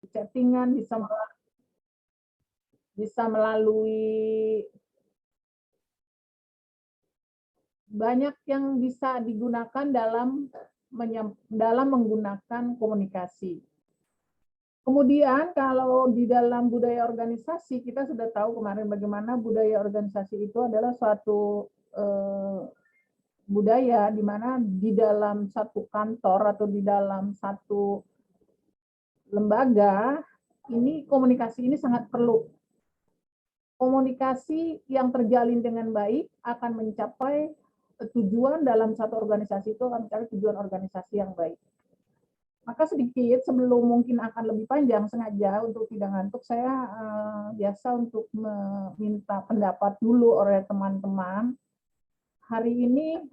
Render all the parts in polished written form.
chattingan, bisa melalui banyak yang bisa digunakan dalam menggunakan komunikasi. Kemudian kalau di dalam budaya organisasi, kita sudah tahu kemarin bagaimana budaya organisasi itu adalah suatu budaya di mana di dalam satu kantor atau di dalam satu lembaga, ini komunikasi ini sangat perlu. Komunikasi yang terjalin dengan baik akan mencapai tujuan dalam satu organisasi, itu akan mencapai tujuan organisasi yang baik. Maka sedikit sebelum mungkin akan lebih panjang, sengaja untuk tidak ngantuk, saya biasa untuk meminta pendapat dulu oleh teman-teman. Hari ini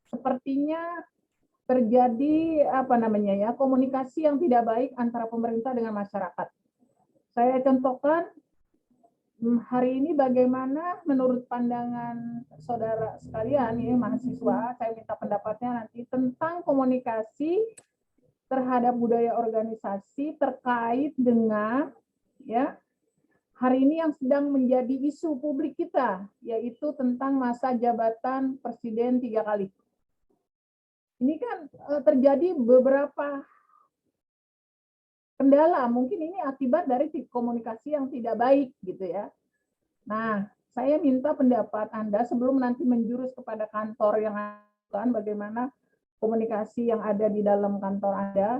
sepertinya terjadi komunikasi yang tidak baik antara pemerintah dengan masyarakat. Saya contohkan hari ini bagaimana menurut pandangan saudara sekalian, ini mahasiswa, saya minta pendapatnya nanti tentang komunikasi terhadap budaya organisasi terkait dengan hari ini yang sedang menjadi isu publik kita, yaitu tentang masa jabatan presiden 3 kali. Ini kan terjadi beberapa kendala, mungkin ini akibat dari komunikasi yang tidak baik gitu ya. Nah, saya minta pendapat Anda sebelum nanti menjurus kepada kantor yang akan bagaimana komunikasi yang ada di dalam kantor Anda,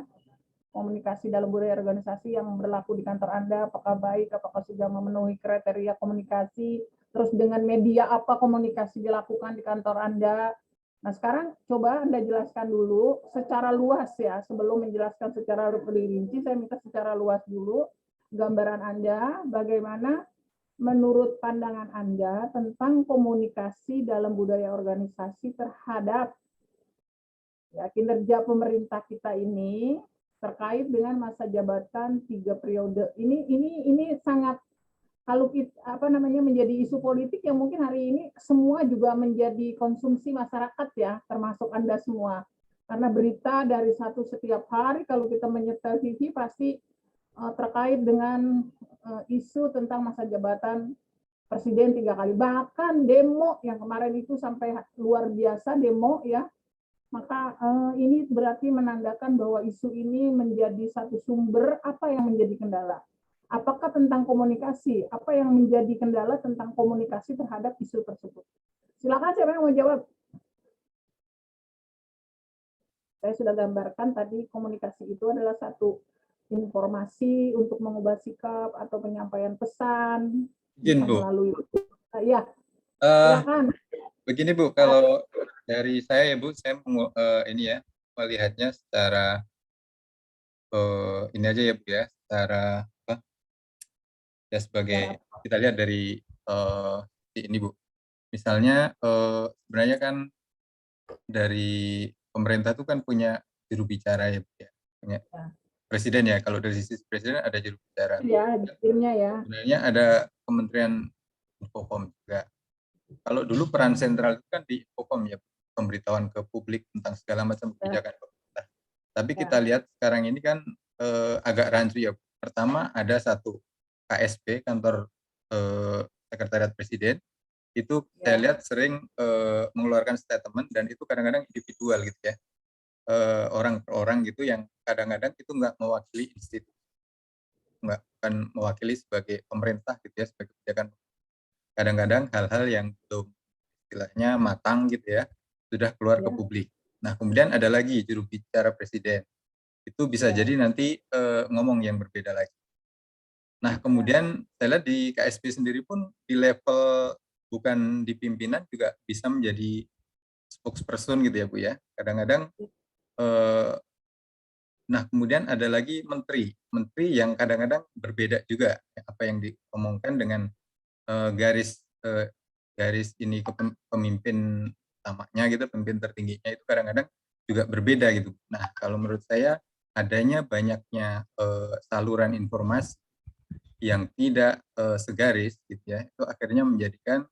komunikasi dalam budaya organisasi yang berlaku di kantor Anda, apakah baik, apakah sudah memenuhi kriteria komunikasi, terus dengan media apa komunikasi dilakukan di kantor Anda. Nah, sekarang coba Anda jelaskan dulu secara luas ya, sebelum menjelaskan secara lebih rinci, saya minta secara luas dulu gambaran Anda, bagaimana menurut pandangan Anda tentang komunikasi dalam budaya organisasi terhadap kinerja pemerintah kita ini terkait dengan masa jabatan 3 periode. Ini sangat, kalau kita menjadi isu politik yang mungkin hari ini semua juga menjadi konsumsi masyarakat ya, termasuk Anda semua. Karena berita dari setiap hari kalau kita menyetel TV pasti terkait dengan isu tentang masa jabatan presiden 3 kali. Bahkan demo yang kemarin itu sampai luar biasa demo ya. Maka ini berarti menandakan bahwa isu ini menjadi satu sumber apa yang menjadi kendala. Apakah tentang komunikasi? Apa yang menjadi kendala tentang komunikasi terhadap isu tersebut? Silakan, siapa yang mau jawab? Saya sudah gambarkan tadi komunikasi itu adalah satu informasi untuk mengubah sikap atau penyampaian pesan. Izin, Bu. Melalui ya, silakan. Begini, Bu, kalau dari saya ya, Bu, saya melihatnya secara ini aja ya, Bu ya, secara ya sebagai kita lihat dari ini, Bu. Misalnya sebenarnya kan dari pemerintah itu kan punya juru bicara ya, Bu ya. Punya presiden ya, kalau dari sisi presiden ada juru bicara. Ya, detailnya ya. Sebenarnya ada Kementerian Infocom juga. Kalau dulu peran sentral itu kan di Infocom ya, pemberitahuan ke publik tentang segala macam kebijakan pemerintah. Tapi kita lihat sekarang ini kan agak rancu ya. Pertama ada satu KSP, kantor sekretariat presiden, itu saya lihat sering mengeluarkan statement dan itu kadang-kadang individual gitu ya, orang per orang gitu yang kadang-kadang itu nggak mewakili institusi, bukan mewakili sebagai pemerintah gitu ya, sebagai kebijakan. Kadang-kadang hal-hal yang belum istilahnya matang gitu ya, sudah keluar ke publik. Nah, kemudian ada lagi juru bicara presiden. Itu bisa jadi nanti ngomong yang berbeda lagi. Nah, kemudian saya lihat di KSP sendiri pun di level bukan di pimpinan juga bisa menjadi spokesperson gitu ya, Bu ya. Kadang-kadang nah, kemudian ada lagi menteri yang kadang-kadang berbeda juga apa yang diomongkan dengan garis ini pemimpin utamanya gitu, pemimpin tertingginya itu kadang-kadang juga berbeda gitu. Nah, kalau menurut saya adanya banyaknya saluran informasi yang tidak segaris gitu ya, itu akhirnya menjadikan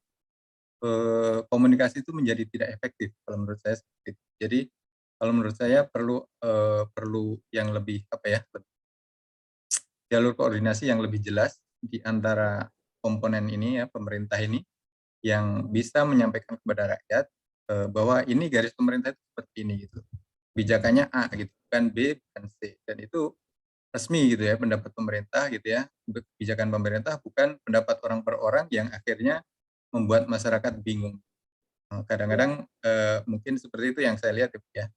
komunikasi itu menjadi tidak efektif kalau menurut saya seperti itu. Jadi kalau menurut saya perlu yang lebih jalur koordinasi yang lebih jelas di antara komponen ini ya, pemerintah ini, yang bisa menyampaikan kepada rakyat bahwa ini garis pemerintah itu seperti ini gitu. Kebijakannya A gitu, bukan B, bukan C. Dan itu resmi gitu ya, pendapat pemerintah gitu ya. Kebijakan pemerintah bukan pendapat orang per orang yang akhirnya membuat masyarakat bingung. Kadang-kadang mungkin seperti itu yang saya lihat ya.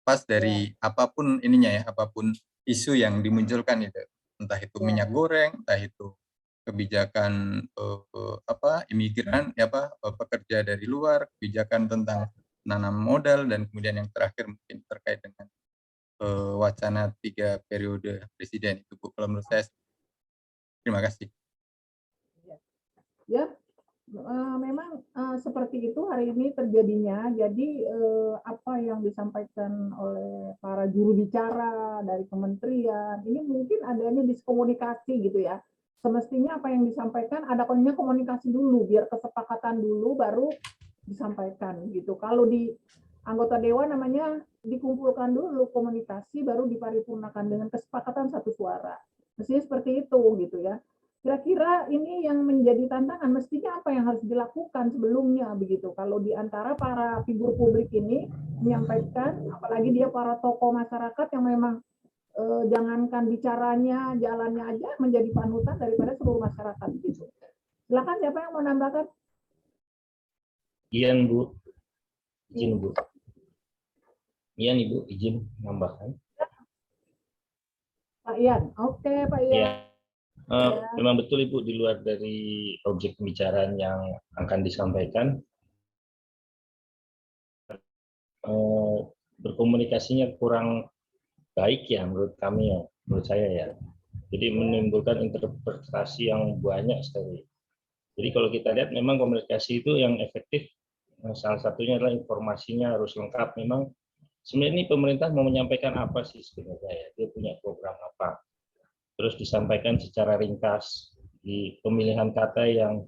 Pas dari apapun ininya ya, apapun isu yang dimunculkan itu. Entah itu minyak goreng, entah itu kebijakan imigran pekerja dari luar, kebijakan tentang menanam modal, dan kemudian yang terakhir mungkin terkait dengan wacana 3 periode presiden itu Bu. Kalau menurut saya, terima kasih. Ya, memang seperti itu hari ini terjadinya. Jadi apa yang disampaikan oleh para juru bicara dari kementerian ini mungkin adanya diskomunikasi gitu ya. Semestinya apa yang disampaikan ada komunikasi dulu, biar kesepakatan dulu baru disampaikan gitu. Kalau di anggota dewan namanya dikumpulkan dulu komunikasi baru diparipurnakan dengan kesepakatan satu suara. Mestinya seperti itu gitu ya. Kira-kira ini yang menjadi tantangan, mestinya apa yang harus dilakukan sebelumnya begitu. Kalau di antara para figur publik ini menyampaikan, apalagi dia para tokoh masyarakat yang memang jangankan bicaranya, jalannya aja menjadi panutan daripada seluruh masyarakat gitu. Silakan siapa yang mau nambahkan? Iya Bu, izin Bu. Iya nih Bu, izin menambahkan. Pak Ian, oke Pak Ian. Ya. Memang betul Ibu, di luar dari objek pembicaraan yang akan disampaikan, berkomunikasinya kurang baik ya menurut kami ya, menurut saya ya. Jadi menimbulkan interpretasi yang banyak sekali. Jadi kalau kita lihat memang komunikasi itu yang efektif, salah satunya adalah informasinya harus lengkap. Memang sebenarnya ini pemerintah mau menyampaikan apa sih sebenarnya ya, dia punya program apa. Terus disampaikan secara ringkas, di pemilihan kata yang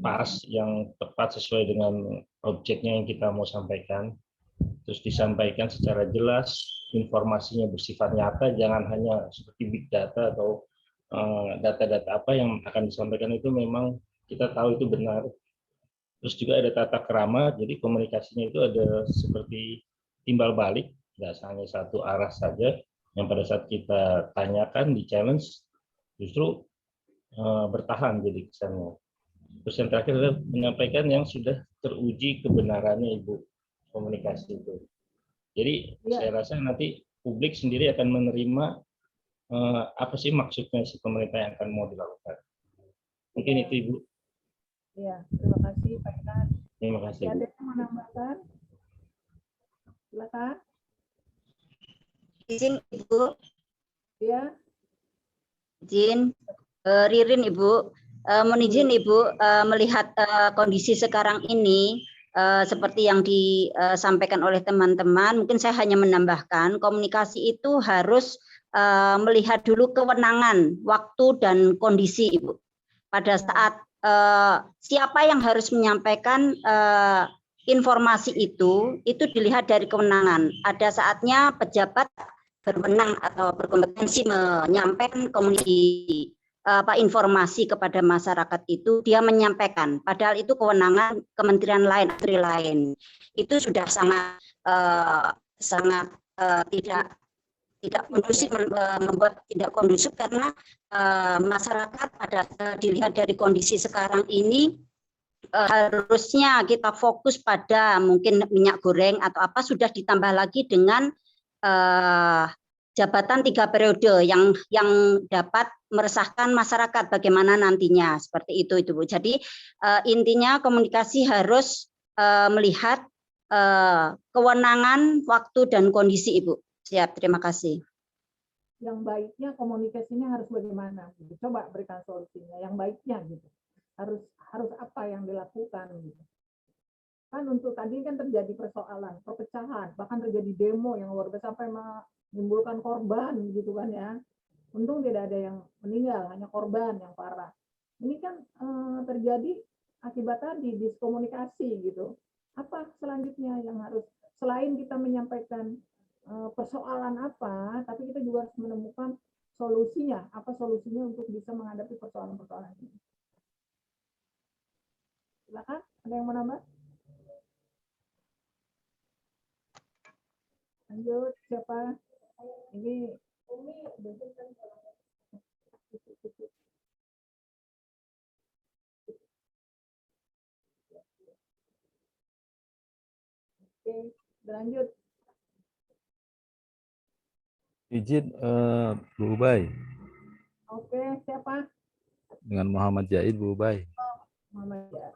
pas, yang tepat sesuai dengan objeknya yang kita mau sampaikan. Terus disampaikan secara jelas, informasinya bersifat nyata, jangan hanya seperti big data atau data-data apa yang akan disampaikan itu memang kita tahu itu benar. Terus juga ada tata krama, jadi komunikasinya itu ada seperti timbal balik, nggak hanya satu arah saja, yang pada saat kita tanyakan di challenge justru bertahan jadi kesannya. Terus yang terakhir adalah menyampaikan yang sudah teruji kebenarannya Ibu, komunikasi itu. Jadi saya rasa nanti publik sendiri akan menerima apa sih maksudnya si pemerintah yang akan mau dilakukan. Mungkin itu Ibu. Ya, terima kasih Pak Ian. Terima kasih. Ada yang mau menambahkan? Silakan. Izin Ibu. Ya. Izin Ririn Ibu. Mohon izin Ibu, melihat kondisi sekarang ini seperti yang disampaikan oleh teman-teman, mungkin saya hanya menambahkan komunikasi itu harus melihat dulu kewenangan, waktu dan kondisi Ibu. Pada saat siapa yang harus menyampaikan informasi itu dilihat dari kewenangan. Ada saatnya pejabat berwenang atau berkompetensi menyampaikan informasi kepada masyarakat itu, dia menyampaikan, padahal itu kewenangan kementerian lain, menteri lain. Itu sudah sangat tidak kondusif, membuat tidak kondusif karena masyarakat pada dilihat dari kondisi sekarang ini harusnya kita fokus pada mungkin minyak goreng atau apa, sudah ditambah lagi dengan jabatan 3 periode yang dapat meresahkan masyarakat bagaimana nantinya, seperti itu Bu. Jadi intinya komunikasi harus melihat kewenangan, waktu dan kondisi Ibu. Siap, terima kasih. Yang baiknya komunikasinya harus bagaimana? Coba berikan solusinya. Yang baiknya gitu. Harus apa yang dilakukan gitu. Kan untuk tadi kan terjadi persoalan, perpecahan, bahkan terjadi demo yang luar biasa sampai menimbulkan korban gitu kan ya. Untung tidak ada yang meninggal, hanya korban yang parah. Ini kan terjadi akibat tadi diskomunikasi gitu. Apa selanjutnya yang harus, selain kita menyampaikan persoalan apa, tapi kita juga harus menemukan solusinya, apa solusinya untuk bisa menghadapi persoalan-persoalan ini. Silakan, ada yang mau nambah? Lanjut, siapa? Ini Umi. Oke, lanjut. Izin Bu Ubay. Oke, siapa? Dengan Muhammad Jaid Bu Ubay.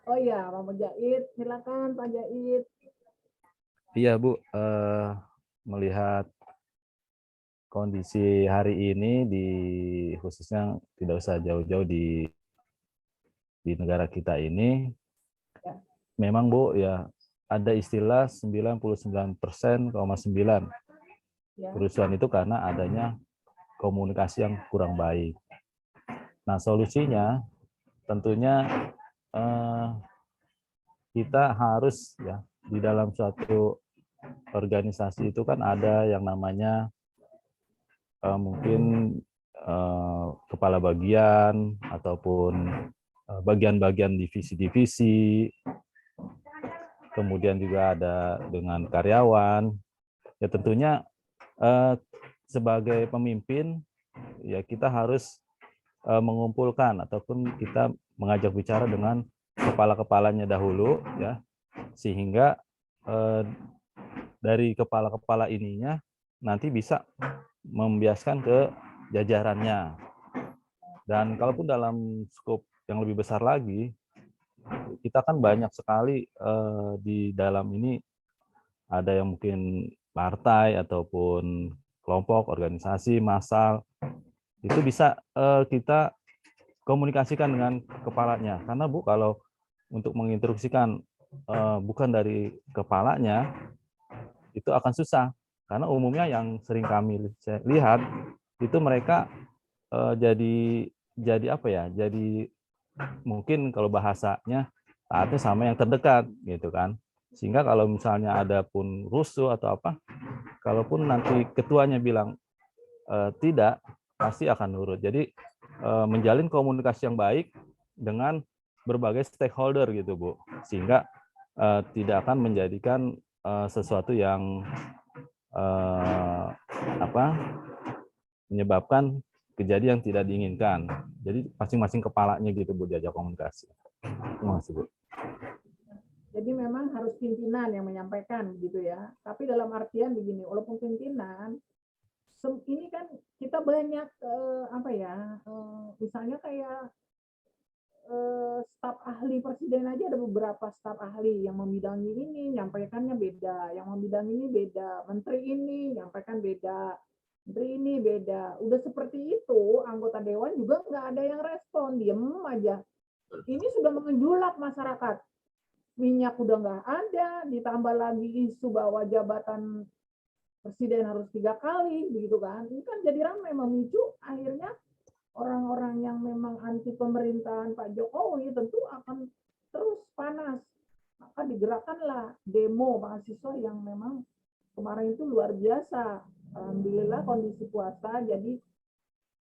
Oh iya, Muhammad Jaid. Silakan Pak Jaid. Iya Bu, melihat kondisi hari ini khususnya tidak usah jauh-jauh di negara kita ini, Ya. memang Bu ya ada istilah 99,9% Ya. kerusuhan itu karena adanya komunikasi yang kurang baik. Nah solusinya tentunya kita harus ya di dalam suatu organisasi itu kan ada yang namanya mungkin kepala bagian ataupun bagian-bagian divisi-divisi, kemudian juga ada dengan karyawan. Ya tentunya sebagai pemimpin ya kita harus mengumpulkan ataupun kita mengajak bicara dengan kepala-kepalanya dahulu ya, sehingga dari kepala-kepala ininya nanti bisa membiaskan ke jajarannya. Dan kalaupun dalam skop yang lebih besar lagi, kita kan banyak sekali di dalam ini ada yang mungkin partai ataupun kelompok, organisasi, massal, itu bisa kita komunikasikan dengan kepalanya. Karena Bu, kalau untuk menginstruksikan bukan dari kepalanya, itu akan susah. Karena umumnya yang sering kami lihat, itu mereka jadi apa ya? Jadi mungkin kalau bahasanya taatnya sama yang terdekat gitu kan. Sehingga kalau misalnya ada pun rusuh atau apa, kalaupun nanti ketuanya bilang tidak, pasti akan nurut. Jadi menjalin komunikasi yang baik dengan berbagai stakeholder gitu Bu, sehingga tidak akan menjadikan sesuatu yang menyebabkan kejadian yang tidak diinginkan. Jadi masing-masing kepalanya gitu Bu diajak komunikasi. Terima kasih Bu. Jadi memang harus pimpinan yang menyampaikan gitu ya. Tapi dalam artian begini, walaupun pimpinan ini kan kita banyak misalnya kayak staf ahli presiden aja, ada beberapa staf ahli yang membidangi ini nyampaikannya beda, yang membidangi ini beda, menteri ini nyampaikan beda, menteri ini beda. Udah seperti itu anggota dewan juga nggak ada yang respon, diem aja. Ini sudah mengejulak masyarakat. Minyak udah nggak ada, ditambah lagi isu bahwa jabatan presiden harus 3 kali, begitu kan? Ini kan jadi ramai, memicu akhirnya orang-orang yang memang anti pemerintahan Pak Jokowi tentu akan terus panas. Maka digerakkanlah demo mahasiswa yang memang kemarin itu luar biasa. Alhamdulillah kondisi puasa, jadi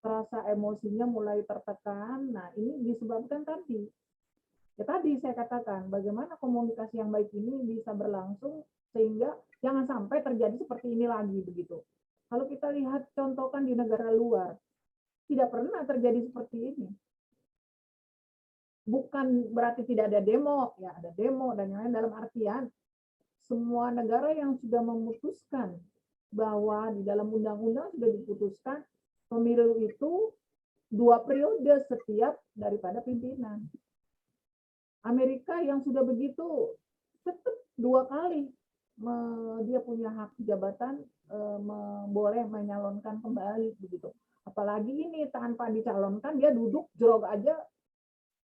terasa emosinya mulai tertekan. Nah ini disebabkan tadi. Ya tadi saya katakan, bagaimana komunikasi yang baik ini bisa berlangsung sehingga jangan sampai terjadi seperti ini lagi begitu. Kalau kita lihat contohkan di negara luar, tidak pernah terjadi seperti ini. Bukan berarti tidak ada demo, ya ada demo dan yang lain, dalam artian semua negara yang sudah memutuskan bahwa di dalam undang-undang sudah diputuskan pemilu itu 2 periode setiap daripada pimpinan. Amerika yang sudah begitu tetap 2 kali dia punya hak jabatan boleh menyalonkan kembali begitu. Apalagi ini tanpa dicalonkan dia duduk jrog aja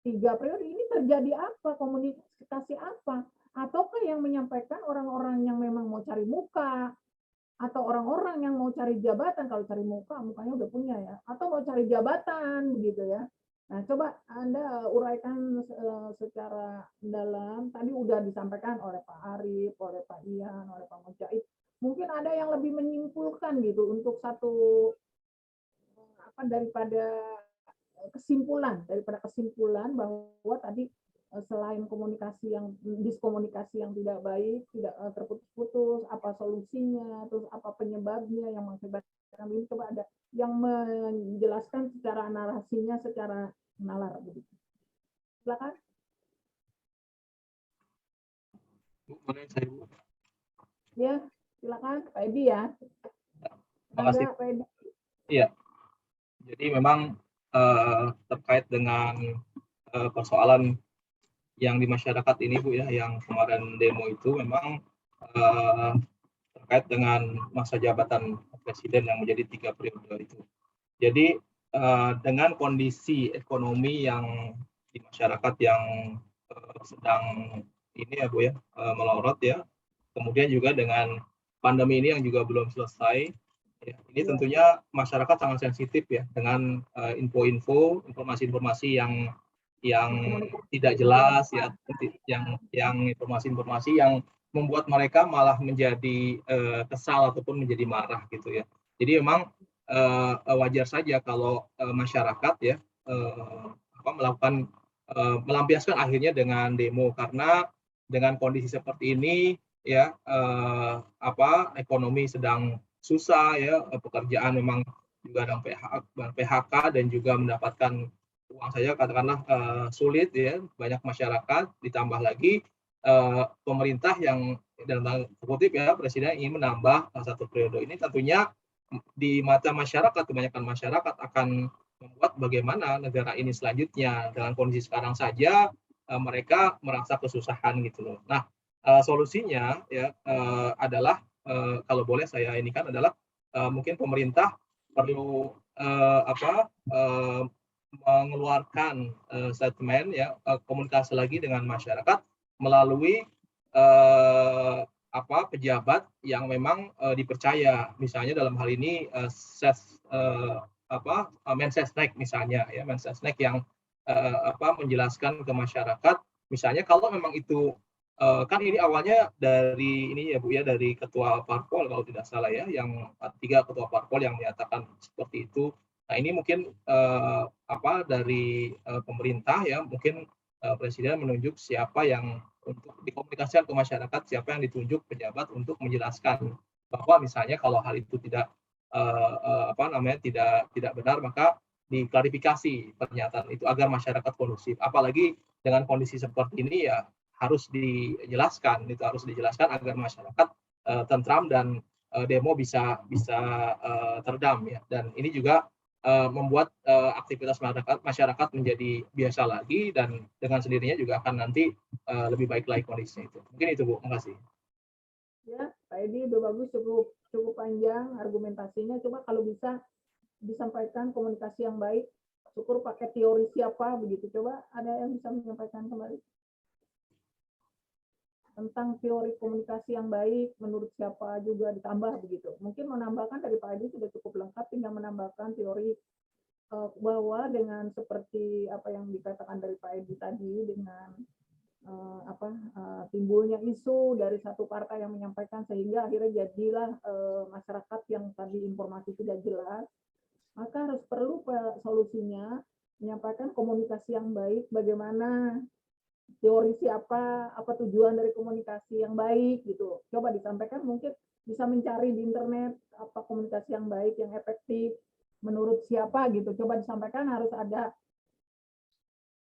3 periode. Ini terjadi apa? Komunikasi apa? Ataukah yang menyampaikan orang-orang yang memang mau cari muka, atau orang-orang yang mau cari jabatan? Kalau cari muka, mukanya udah punya ya, atau mau cari jabatan begitu ya. Nah, coba Anda uraikan secara dalam. Tadi udah disampaikan oleh Pak Arief, oleh Pak Ian, oleh Pak Mujahid. Mungkin ada yang lebih menyimpulkan gitu untuk satu daripada kesimpulan bahwa tadi selain diskomunikasi yang tidak baik, tidak terputus-putus, apa solusinya, terus apa penyebabnya yang mengakibatkan ini, coba ada yang menjelaskan secara narasinya secara nalar begitu. Silakan. Boleh saya, Bu? Ya, silakan Pak Edi ya. Terima kasih. Pak Edi. Iya. Jadi memang terkait dengan persoalan yang di masyarakat ini, Bu, ya, yang kemarin demo itu memang terkait dengan masa jabatan presiden yang menjadi 3 periode itu. Jadi dengan kondisi ekonomi yang di masyarakat yang sedang ini ya, Bu, ya, melorot ya. Kemudian juga dengan pandemi ini yang juga belum selesai. Ya, ini tentunya masyarakat sangat sensitif ya dengan info-info, informasi-informasi yang tidak jelas ya, yang informasi-informasi yang membuat mereka malah menjadi kesal ataupun menjadi marah gitu ya. Jadi memang wajar saja kalau masyarakat ya melakukan melampiaskan akhirnya dengan demo, karena dengan kondisi seperti ini ya ekonomi sedang susah ya, pekerjaan memang juga ada PHK dan juga mendapatkan uang saja katakanlah sulit ya, banyak masyarakat, ditambah lagi pemerintah yang dalam tanda kutip ya, presiden ingin menambah 1 periode ini, tentunya di mata masyarakat, kebanyakan masyarakat akan membuat bagaimana negara ini selanjutnya. Dengan kondisi sekarang saja mereka merasa kesusahan gitu loh. Nah, solusinya ya adalah kalau boleh saya ini kan adalah mungkin pemerintah perlu mengeluarkan statement ya, komunikasi lagi dengan masyarakat melalui pejabat yang memang dipercaya, misalnya dalam hal ini Mensesnek misalnya ya, Mensesnek yang menjelaskan ke masyarakat, misalnya kalau memang itu kan ini awalnya dari ini ya, Bu, ya, dari ketua parpol kalau tidak salah ya, yang 3 ketua parpol yang menyatakan seperti itu. Nah, ini mungkin dari pemerintah ya, mungkin presiden menunjuk siapa yang untuk dikomunikasikan ke masyarakat, siapa yang ditunjuk pejabat untuk menjelaskan bahwa misalnya kalau hal itu tidak tidak benar, maka diklarifikasi pernyataan itu agar masyarakat kondusif. Apalagi dengan kondisi seperti ini ya harus dijelaskan agar masyarakat tentram dan demo bisa teredam ya. Dan ini juga membuat aktivitas masyarakat menjadi biasa lagi, dan dengan sendirinya juga akan nanti lebih baik lagi kondisinya itu. Mungkin itu, Bu. Terima kasih. Ya, Pak Edi udah bagus, cukup panjang argumentasinya. Coba kalau bisa disampaikan komunikasi yang baik, syukur pakai teori siapa begitu. Coba ada yang bisa menyampaikan kembali tentang teori komunikasi yang baik menurut siapa, juga ditambah begitu. Mungkin menambahkan dari Pak Edi sudah cukup lengkap, tinggal menambahkan teori bahwa dengan seperti apa yang dikatakan dari Pak Edi tadi, dengan timbulnya isu dari satu partai yang menyampaikan sehingga akhirnya jadilah masyarakat yang tadi informasi tidak jelas, maka harus perlu solusinya menyampaikan komunikasi yang baik, bagaimana teori siapa, apa tujuan dari komunikasi yang baik gitu. Coba disampaikan, mungkin bisa mencari di internet apa komunikasi yang baik, yang efektif menurut siapa gitu. Coba disampaikan, harus ada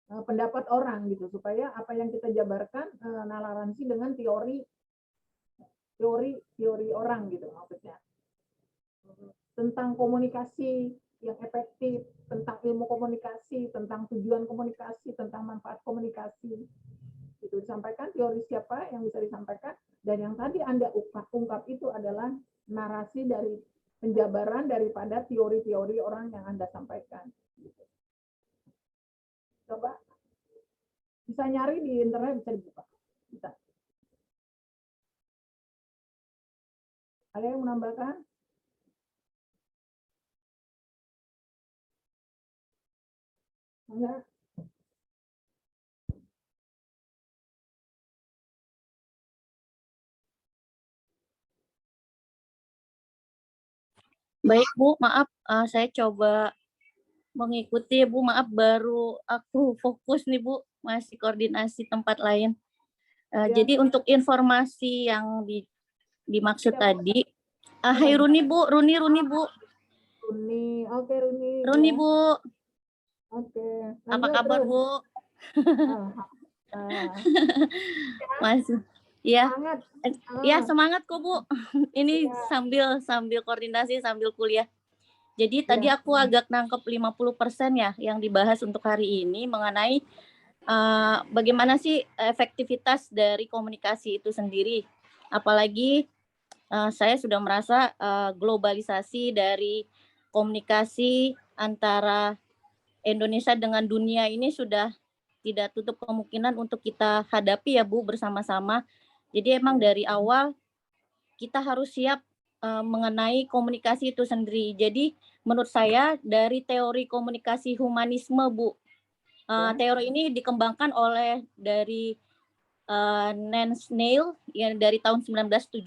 pendapat orang gitu, supaya apa yang kita jabarkan nalaransi dengan teori orang gitu maksudnya. Tentang komunikasi yang efektif, tentang ilmu komunikasi, tentang tujuan komunikasi, tentang manfaat komunikasi. Itu disampaikan teori siapa yang bisa disampaikan, dan yang tadi Anda ungkap itu adalah narasi dari penjabaran daripada teori-teori orang yang Anda sampaikan. Coba bisa nyari di internet, bisa dibuka. Bisa. Ada yang menambahkan? Enggak? Baik Bu, maaf saya coba mengikuti Bu, maaf baru aku fokus nih Bu, masih koordinasi tempat lain. Jadi untuk informasi yang dimaksud tadi, hai Runi Bu, Runi Bu. Runi, oke Runi. Runi Bu. Oke. Apa kabar terus. Bu? Masih. Ya. Semangat. Ya semangat kok Bu. Ini sambil koordinasi sambil kuliah. Jadi tadi aku agak nangkep 50% ya yang dibahas untuk hari ini mengenai bagaimana sih efektivitas dari komunikasi itu sendiri. Apalagi saya sudah merasa globalisasi dari komunikasi antara Indonesia dengan dunia ini sudah tidak tutup kemungkinan untuk kita hadapi ya Bu bersama-sama. Jadi emang dari awal kita harus siap mengenai komunikasi itu sendiri. Jadi menurut saya dari teori komunikasi humanisme Bu, teori ini dikembangkan oleh dari Nance Neil yang dari tahun 1977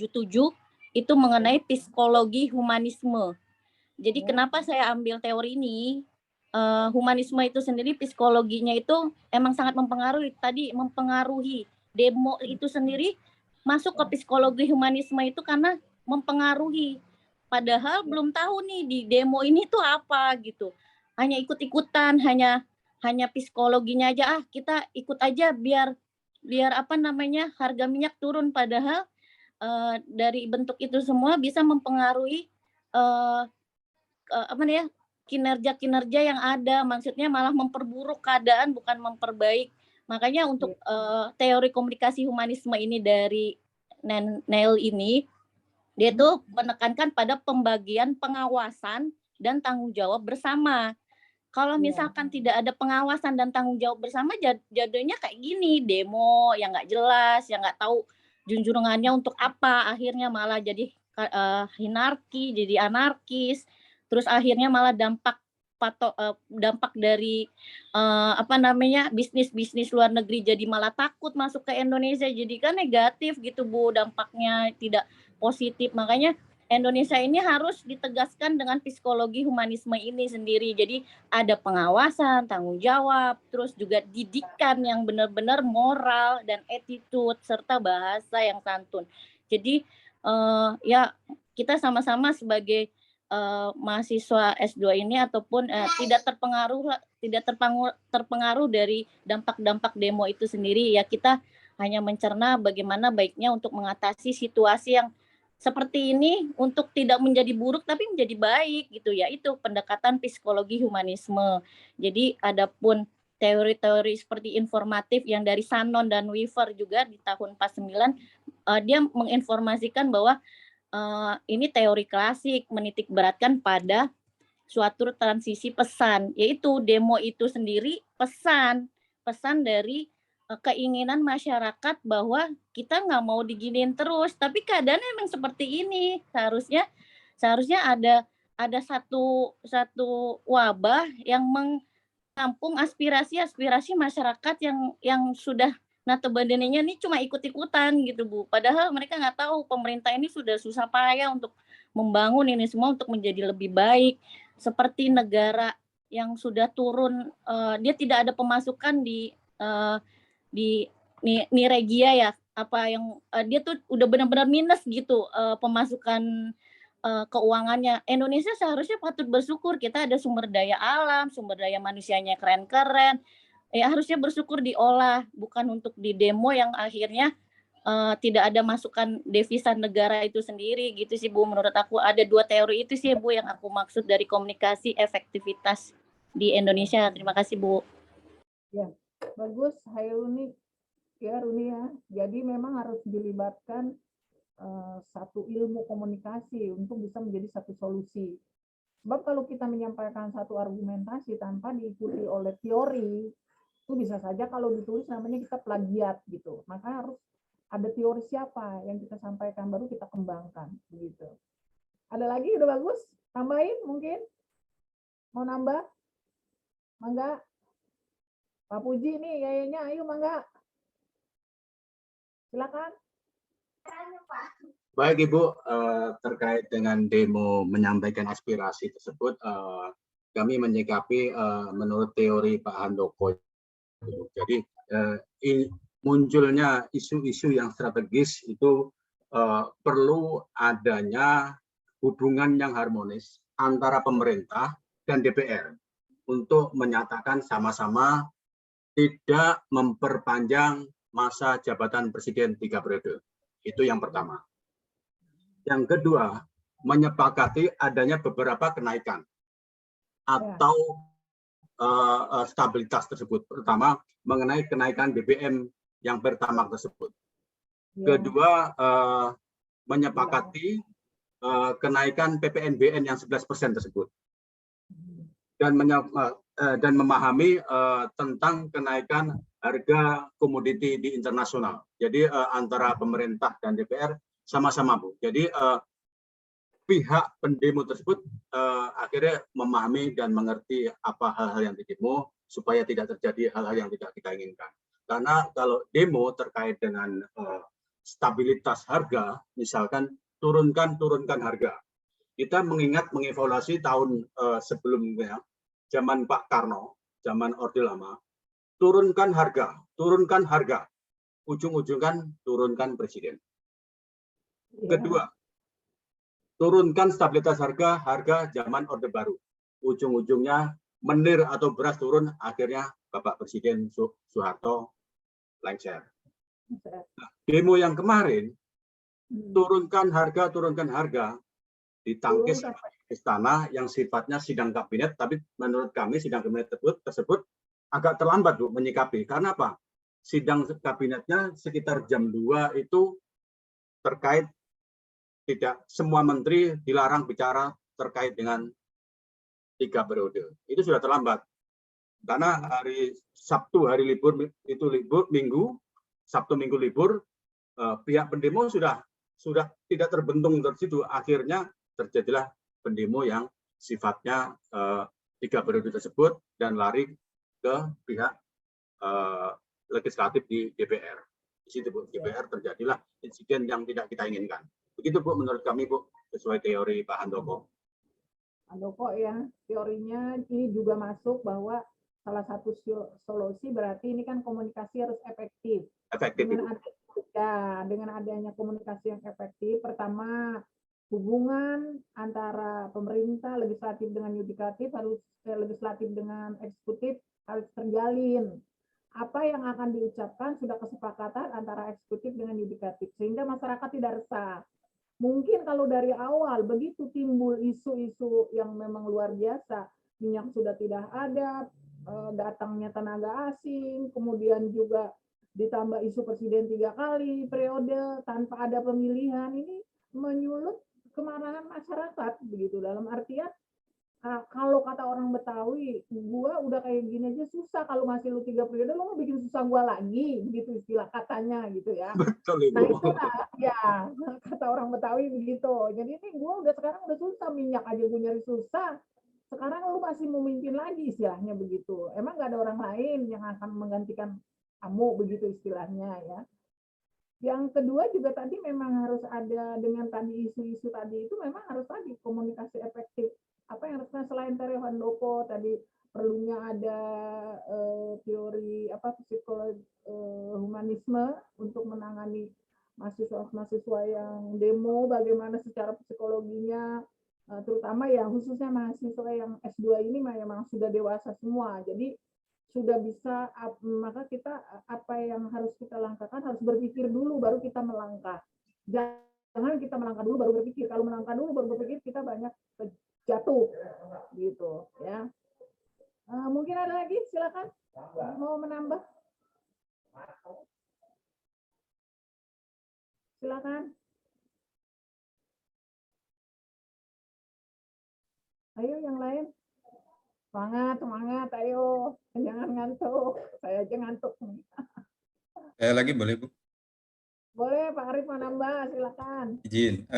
itu mengenai psikologi humanisme. Jadi kenapa saya ambil teori ini? Humanisme itu sendiri psikologinya itu emang sangat mempengaruhi demo itu sendiri masuk ke psikologi humanisme itu karena mempengaruhi. Padahal belum tahu nih di demo ini tuh apa gitu. Hanya ikut-ikutan, hanya psikologinya aja, kita ikut aja biar apa namanya harga minyak turun. Padahal dari bentuk itu semua bisa mempengaruhi kinerja yang ada, maksudnya malah memperburuk keadaan bukan memperbaik. Makanya untuk teori komunikasi humanisme ini dari Neil ini, dia tuh menekankan pada pembagian pengawasan dan tanggung jawab bersama. Kalau misalkan tidak ada pengawasan dan tanggung jawab bersama, jadinya kayak gini, demo yang nggak jelas, yang nggak tahu junjungannya untuk apa, akhirnya malah jadi hinarki, jadi anarkis. Terus akhirnya malah dampak dari bisnis luar negeri jadi malah takut masuk ke Indonesia, jadi kan negatif gitu Bu, dampaknya tidak positif. Makanya Indonesia ini harus ditegaskan dengan psikologi humanisme ini sendiri. Jadi ada pengawasan, tanggung jawab, terus juga didikan yang benar-benar moral dan attitude serta bahasa yang santun. Jadi ya kita sama-sama sebagai mahasiswa S2 ini ataupun tidak terpengaruh dari dampak-dampak demo itu sendiri, ya kita hanya mencerna bagaimana baiknya untuk mengatasi situasi yang seperti ini untuk tidak menjadi buruk tapi menjadi baik gitu ya. Itu pendekatan psikologi humanisme. Jadi adapun teori-teori seperti informatif yang dari Sanon dan Weaver juga di tahun 49 dia menginformasikan bahwa ini teori klasik menitik beratkan pada suatu transisi pesan, yaitu demo itu sendiri pesan dari keinginan masyarakat bahwa kita nggak mau diginiin terus, tapi keadaannya memang seperti ini. Seharusnya ada satu wabah yang menampung aspirasi masyarakat yang sudah notabene-nya ini cuma ikut-ikutan gitu Bu. Padahal mereka nggak tahu pemerintah ini sudah susah payah untuk membangun ini semua untuk menjadi lebih baik. Seperti negara yang sudah turun, dia tidak ada pemasukan di Niregia ya, apa yang dia tuh udah benar-benar minus gitu pemasukan keuangannya. Indonesia seharusnya patut bersyukur kita ada sumber daya alam, sumber daya manusianya keren-keren. Ya harusnya bersyukur diolah, bukan untuk di demo yang akhirnya tidak ada masukan devisa negara itu sendiri gitu sih Bu. Menurut aku ada dua teori itu sih Bu yang aku maksud dari komunikasi efektivitas di Indonesia. Terima kasih Bu. Ya, bagus, hai Runi ya. Jadi memang harus dilibatkan satu ilmu komunikasi untuk bisa menjadi satu solusi. Sebab kalau kita menyampaikan satu argumentasi tanpa diikuti oleh teori, itu bisa saja kalau ditulis namanya kita plagiat gitu. Maka harus ada teori siapa yang kita sampaikan baru kita kembangkan begitu. Ada lagi udah bagus? Tambahin mungkin? Mau nambah? Mangga? Pak Puji nih kayaknya, ayo mangga. Silakan. Baik Ibu, terkait dengan demo menyampaikan aspirasi tersebut, kami menyikapi menurut teori Pak Handoko. Jadi munculnya isu-isu yang strategis itu perlu adanya hubungan yang harmonis antara pemerintah dan DPR untuk menyatakan sama-sama tidak memperpanjang masa jabatan presiden 3 periode. Itu yang pertama. Yang kedua, menyepakati adanya beberapa kenaikan atau stabilitas tersebut. Pertama, mengenai kenaikan BBM yang pertama tersebut. Kedua, menyepakati kenaikan PPNBM yang 11% tersebut. Dan memahami tentang kenaikan harga komoditi di internasional. Jadi antara pemerintah dan DPR sama-sama, Bu. Jadi pihak pendemo tersebut akhirnya memahami dan mengerti apa hal-hal yang didemo supaya tidak terjadi hal-hal yang tidak kita inginkan. Karena kalau demo terkait dengan stabilitas harga, misalkan turunkan harga. Kita mengevaluasi tahun sebelumnya, zaman Pak Karno, zaman Orde Lama, turunkan harga, ujung-ujungkan turunkan presiden. Kedua, turunkan stabilitas harga zaman Orde Baru, ujung-ujungnya menir atau beras turun, akhirnya Bapak Presiden Soeharto lengser. Nah, demo yang kemarin, turunkan harga, ditangkis istana yang sifatnya sidang kabinet, tapi menurut kami sidang kabinet tersebut agak terlambat, Bu, menyikapi. Karena apa? Sidang kabinetnya sekitar jam 2 itu terkait tidak semua menteri dilarang bicara terkait dengan 3 periode. Itu sudah terlambat. Karena hari Sabtu, hari libur itu Minggu, Sabtu Minggu libur, pihak pendemo sudah tidak terbentung dari situ. Akhirnya terjadilah pendemo yang sifatnya 3 periode tersebut dan lari ke pihak legislatif di DPR. Di situ, Bu, DPR terjadilah insiden yang tidak kita inginkan. Begitu, Bu, menurut kami, Bu, sesuai teori Pak Handoko. Handoko ya, teorinya ini juga masuk bahwa salah satu solusi berarti ini kan komunikasi harus efektif. Dengan adanya komunikasi yang efektif, pertama hubungan antara pemerintah, legislatif dengan yudikatif legislatif dengan eksekutif harus terjalin. Apa yang akan diucapkan sudah kesepakatan antara eksekutif dengan yudikatif sehingga masyarakat tidak resah. Mungkin kalau dari awal begitu timbul isu-isu yang memang luar biasa, minyak sudah tidak ada, datangnya tenaga asing, kemudian juga ditambah isu presiden 3 kali periode tanpa ada pemilihan, ini menyulut kemarahan masyarakat begitu. Dalam artian kalau kata orang Betawi, gua udah kayak gini aja susah, kalau masih lu 3 periode lu mau bikin susah gua lagi, begitu istilah katanya gitu ya. Betul, Ibu. Nah itulah ya kata orang Betawi begitu. Jadi ini gua sekarang udah susah, minyak aja gua nyari susah. Sekarang lu masih memimpin lagi istilahnya begitu. Emang nggak ada orang lain yang akan menggantikan kamu begitu istilahnya ya. Yang kedua juga tadi memang harus ada dengan tadi isu-isu tadi itu memang harus tadi komunikasi efektif. Apa yang harusnya selain teori Handoko tadi perlunya ada teori psikologi humanisme untuk menangani mahasiswa yang demo, bagaimana secara psikologinya, terutama ya khususnya mahasiswa yang S2 ini memang sudah dewasa semua. Jadi sudah bisa, maka kita apa yang harus kita langkahkan harus berpikir dulu baru kita melangkah. Jangan kita melangkah dulu baru berpikir. Kalau melangkah dulu baru berpikir kita banyak jatuh gitu ya. Mungkin ada lagi, silakan mau menambah. Silakan. Ayo yang lain. Semangat, ayo. Jangan ngantuk. Saya aja ngantuk. Saya lagi boleh, Bu? Boleh, Pak Arif mau nambah, silakan. Izin.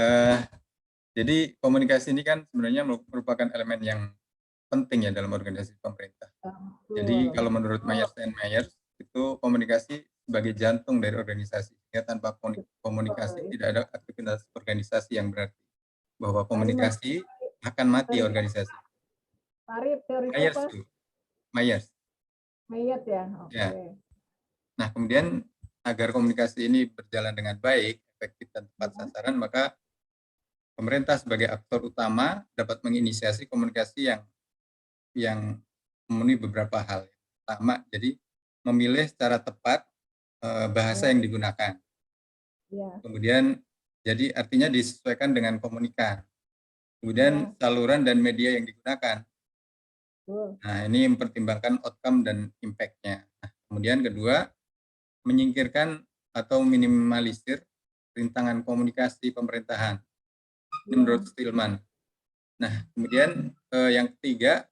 Jadi komunikasi ini kan sebenarnya merupakan elemen yang penting ya dalam organisasi pemerintah. Jadi kalau menurut Myers and Myers itu komunikasi sebagai jantung dari organisasi. Ya, tanpa komunikasi tidak ada aktivitas organisasi yang berarti. Bahwa komunikasi akan mati organisasi. Arif, teori itu Myers, apa? Bu. Myers. Mayat ya. Oke. Ya. Nah, kemudian agar komunikasi ini berjalan dengan baik, efektif dan tepat sasaran, maka pemerintah sebagai aktor utama dapat menginisiasi komunikasi yang memenuhi beberapa hal. Pertama, jadi memilih secara tepat bahasa yang digunakan. Ya. Kemudian, jadi artinya disesuaikan dengan komunikan. Kemudian saluran dan media yang digunakan. Nah, ini mempertimbangkan outcome dan impact-nya. Nah, kemudian kedua, menyingkirkan atau minimalisir rintangan komunikasi pemerintahan. Ini menurut Stillman. Nah, kemudian yang ketiga,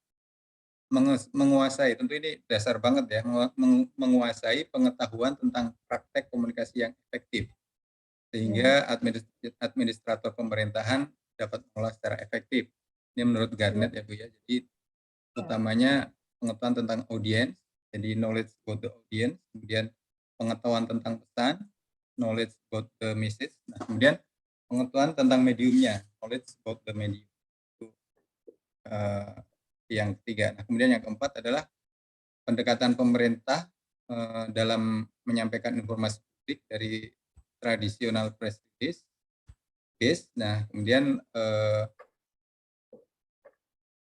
menguasai, tentu ini dasar banget ya, menguasai pengetahuan tentang praktek komunikasi yang efektif. Sehingga administrator pemerintahan dapat mengolah secara efektif. Ini menurut Garnet ya Bu ya. Jadi utamanya pengetahuan tentang audiens, jadi knowledge about the audience, kemudian pengetahuan tentang pesan, knowledge about the message, nah, kemudian pengetahuan tentang mediumnya, knowledge about the medium. Itu yang ketiga. Nah, kemudian yang keempat adalah pendekatan pemerintah dalam menyampaikan informasi publik dari tradisional press release. Nah, kemudian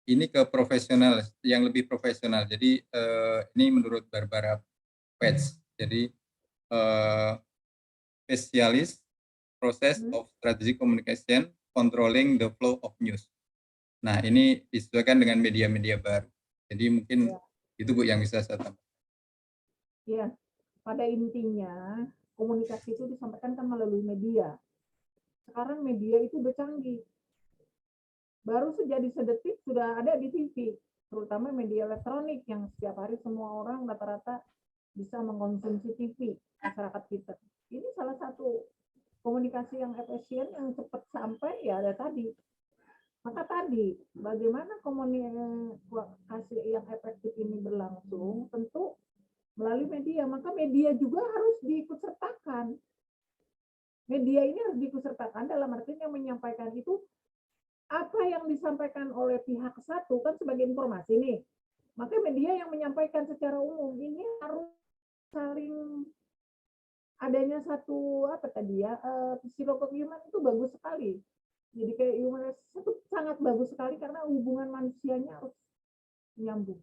ini ke profesional, yang lebih profesional. Jadi ini menurut Barbara Pets. Jadi spesialis proses of strategic communication controlling the flow of news. Nah, ini disesuaikan dengan media-media baru. Jadi mungkin itu Bu yang bisa saya tambahkan. Ya, pada intinya komunikasi itu disampaikan kan melalui media. Sekarang media itu udah canggih. Baru sejadi sedetik sudah ada di TV, terutama media elektronik yang setiap hari semua orang rata-rata bisa mengkonsumsi TV masyarakat kita. Ini salah satu komunikasi yang efisien, yang cepat sampai ya ada tadi. Maka tadi bagaimana komunikasi yang efektif ini berlangsung tentu melalui media. Maka media juga harus diikutsertakan. Media ini harus diikutsertakan dalam artian yang menyampaikan itu apa yang disampaikan oleh pihak satu kan sebagai informasi nih. Maka media yang menyampaikan secara umum ini harus saling adanya satu apa tadi ya, psikolog human itu bagus sekali. Jadi kayak human itu sangat bagus sekali karena hubungan manusianya harus nyambung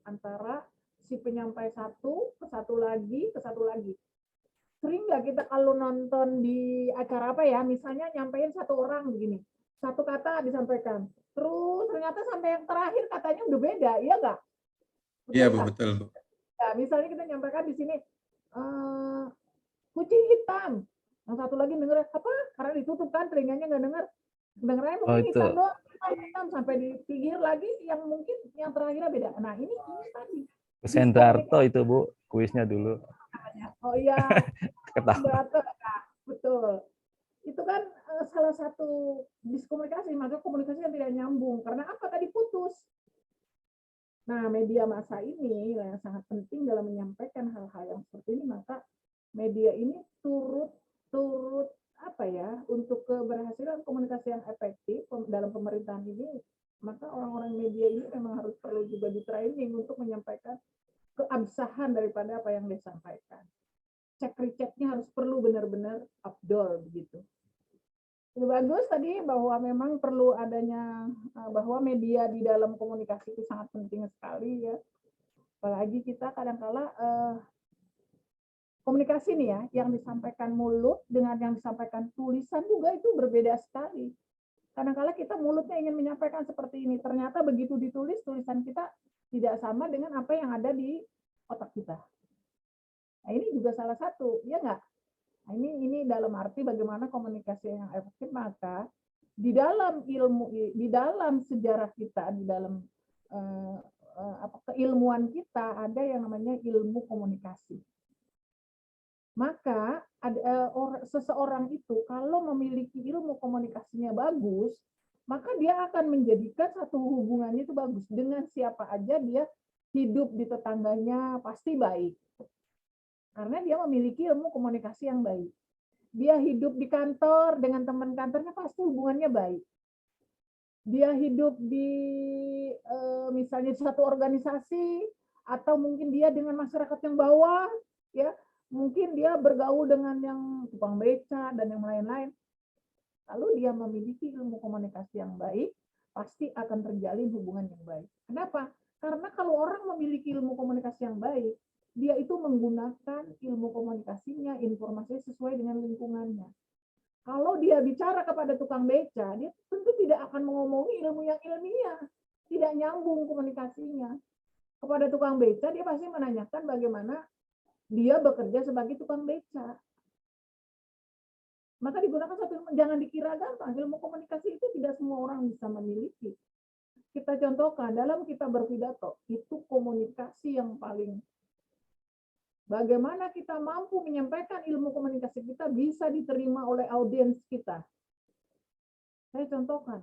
antara si penyampai satu ke satu lagi ke satu lagi. Sering nggak kita kalau nonton di acara apa ya, misalnya nyampein satu orang begini, satu kata disampaikan, terus ternyata sampai yang terakhir katanya udah beda, iya nggak? Iya Bu, betul Bu. Ya, misalnya kita nyampaikan di sini kucing hitam, yang satu lagi denger apa? Karena ditutup kan telinganya nggak denger, dengernya mungkin hitam doang, hitam sampai di pinggir lagi yang mungkin yang terakhirnya beda. Nah ini tadi. Sendarto itu Bu, kuisnya dulu. Oh iya, Ketawa. betul. Itu kan salah satu diskomunikasi, maka komunikasi yang tidak nyambung. Karena apa? Tadi putus. Nah, media massa ini yang sangat penting dalam menyampaikan hal-hal yang seperti ini, maka media ini turut apa ya, untuk keberhasilan komunikasi yang efektif dalam pemerintahan ini, maka orang-orang media ini memang harus perlu juga di training untuk menyampaikan keabsahan daripada apa yang disampaikan. Cek receknya harus perlu benar-benar afdol begitu. Itu bagus tadi bahwa memang perlu adanya bahwa media di dalam komunikasi itu sangat penting sekali ya. Apalagi kita kadang-kala komunikasi nih ya, yang disampaikan mulut dengan yang disampaikan tulisan juga itu berbeda sekali. Kadang-kala kita mulutnya ingin menyampaikan seperti ini, ternyata begitu ditulis tulisan kita tidak sama dengan apa yang ada di otak kita. Nah, ini juga salah satu, ya nggak? Nah, ini dalam arti bagaimana komunikasi yang efektif, maka di dalam ilmu, di dalam sejarah kita, di dalam keilmuan kita ada yang namanya ilmu komunikasi. Maka seseorang itu kalau memiliki ilmu komunikasinya bagus, maka dia akan menjadikan satu hubungannya itu bagus. Dengan siapa aja dia hidup di tetangganya pasti baik. Karena dia memiliki ilmu komunikasi yang baik. Dia hidup di kantor dengan teman kantornya pasti hubungannya baik. dia hidup di misalnya satu organisasi, atau mungkin dia dengan masyarakat yang bawah, ya, mungkin dia bergaul dengan yang tukang beca dan yang lain-lain. Lalu dia memiliki ilmu komunikasi yang baik, pasti akan terjalin hubungan yang baik. Kenapa? Karena kalau orang memiliki ilmu komunikasi yang baik, dia itu menggunakan ilmu komunikasinya, informasinya sesuai dengan lingkungannya. Kalau dia bicara kepada tukang beca, dia tentu tidak akan mengomongi ilmu yang ilmiah, tidak nyambung komunikasinya. Kepada tukang beca, dia pasti menanyakan bagaimana dia bekerja sebagai tukang beca. Maka digunakan satu ilmu, jangan dikira gampang. Ilmu komunikasi itu tidak semua orang bisa memiliki. Kita contohkan, dalam kita berpidato, itu komunikasi yang paling. Bagaimana kita mampu menyampaikan ilmu komunikasi kita bisa diterima oleh audiens kita. Saya contohkan,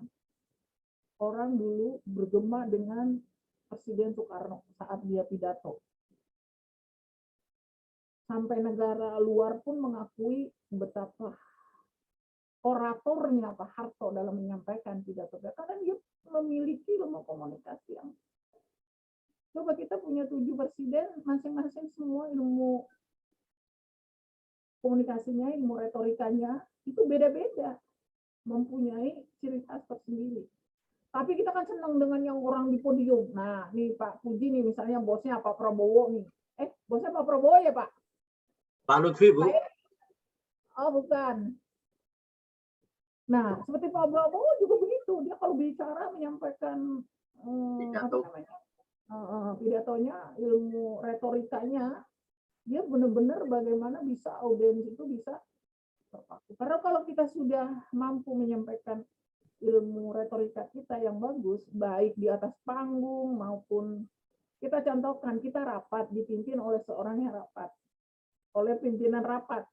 orang dulu bergema dengan Presiden Soekarno saat dia pidato. Sampai negara luar pun mengakui betapa oratornya Pak Harto dalam menyampaikan pidato. Karena dia memiliki ilmu komunikasi yang. Coba kita punya 7 presiden, masing-masing semua ilmu komunikasinya, ilmu retorikanya, itu beda-beda. Mempunyai ciri khas tersendiri. Tapi kita kan senang dengan yang orang di podium. Nah, nih Pak Puji nih, misalnya bosnya Pak Prabowo nih. Bosnya Pak Prabowo ya Pak? Pak Lutfi, Bu. Oh, bukan. Nah, seperti Pak Prabowo juga begitu. Dia kalau bicara menyampaikan pidatonya, ilmu retorikanya, dia benar-benar bagaimana bisa audiens itu bisa terpaku. Karena kalau kita sudah mampu menyampaikan ilmu retorika kita yang bagus, baik di atas panggung maupun kita contohkan, kita rapat dipimpin oleh seorang yang rapat, oleh pimpinan rapat.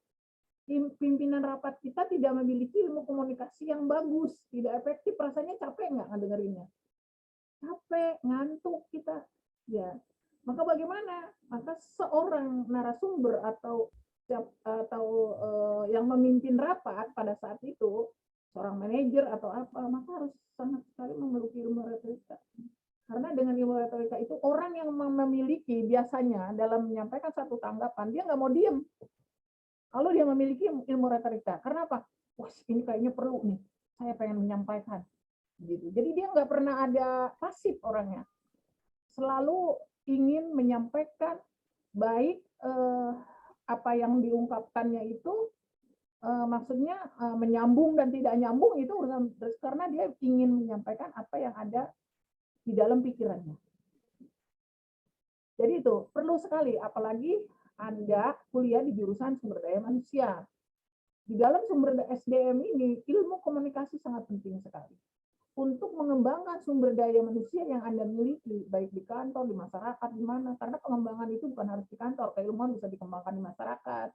Pimpinan rapat kita tidak memiliki ilmu komunikasi yang bagus, tidak efektif, rasanya capek nggak ngedengerinnya? Capek, ngantuk kita. Ya, maka bagaimana? Maka seorang narasumber atau yang memimpin rapat pada saat itu, seorang manajer atau apa, maka harus sangat sekali memiliki ilmu retorika. Karena dengan ilmu retorika itu orang yang memiliki biasanya dalam menyampaikan satu tanggapan, dia nggak mau diem. Kalau dia memiliki ilmu retorika, karena apa? Wah, ini kayaknya perlu nih, saya pengen menyampaikan. Gitu. Jadi dia nggak pernah ada pasif orangnya. Selalu ingin menyampaikan baik apa yang diungkapkannya itu maksudnya menyambung dan tidak nyambung itu karena dia ingin menyampaikan apa yang ada di dalam pikirannya. Jadi itu perlu sekali, apalagi Anda kuliah di jurusan sumber daya manusia. Di dalam sumber SDM ini ilmu komunikasi sangat penting sekali. Untuk mengembangkan sumber daya manusia yang Anda miliki, baik di kantor, di masyarakat, di mana. Karena pengembangan itu bukan harus di kantor, keilmuan bisa dikembangkan di masyarakat.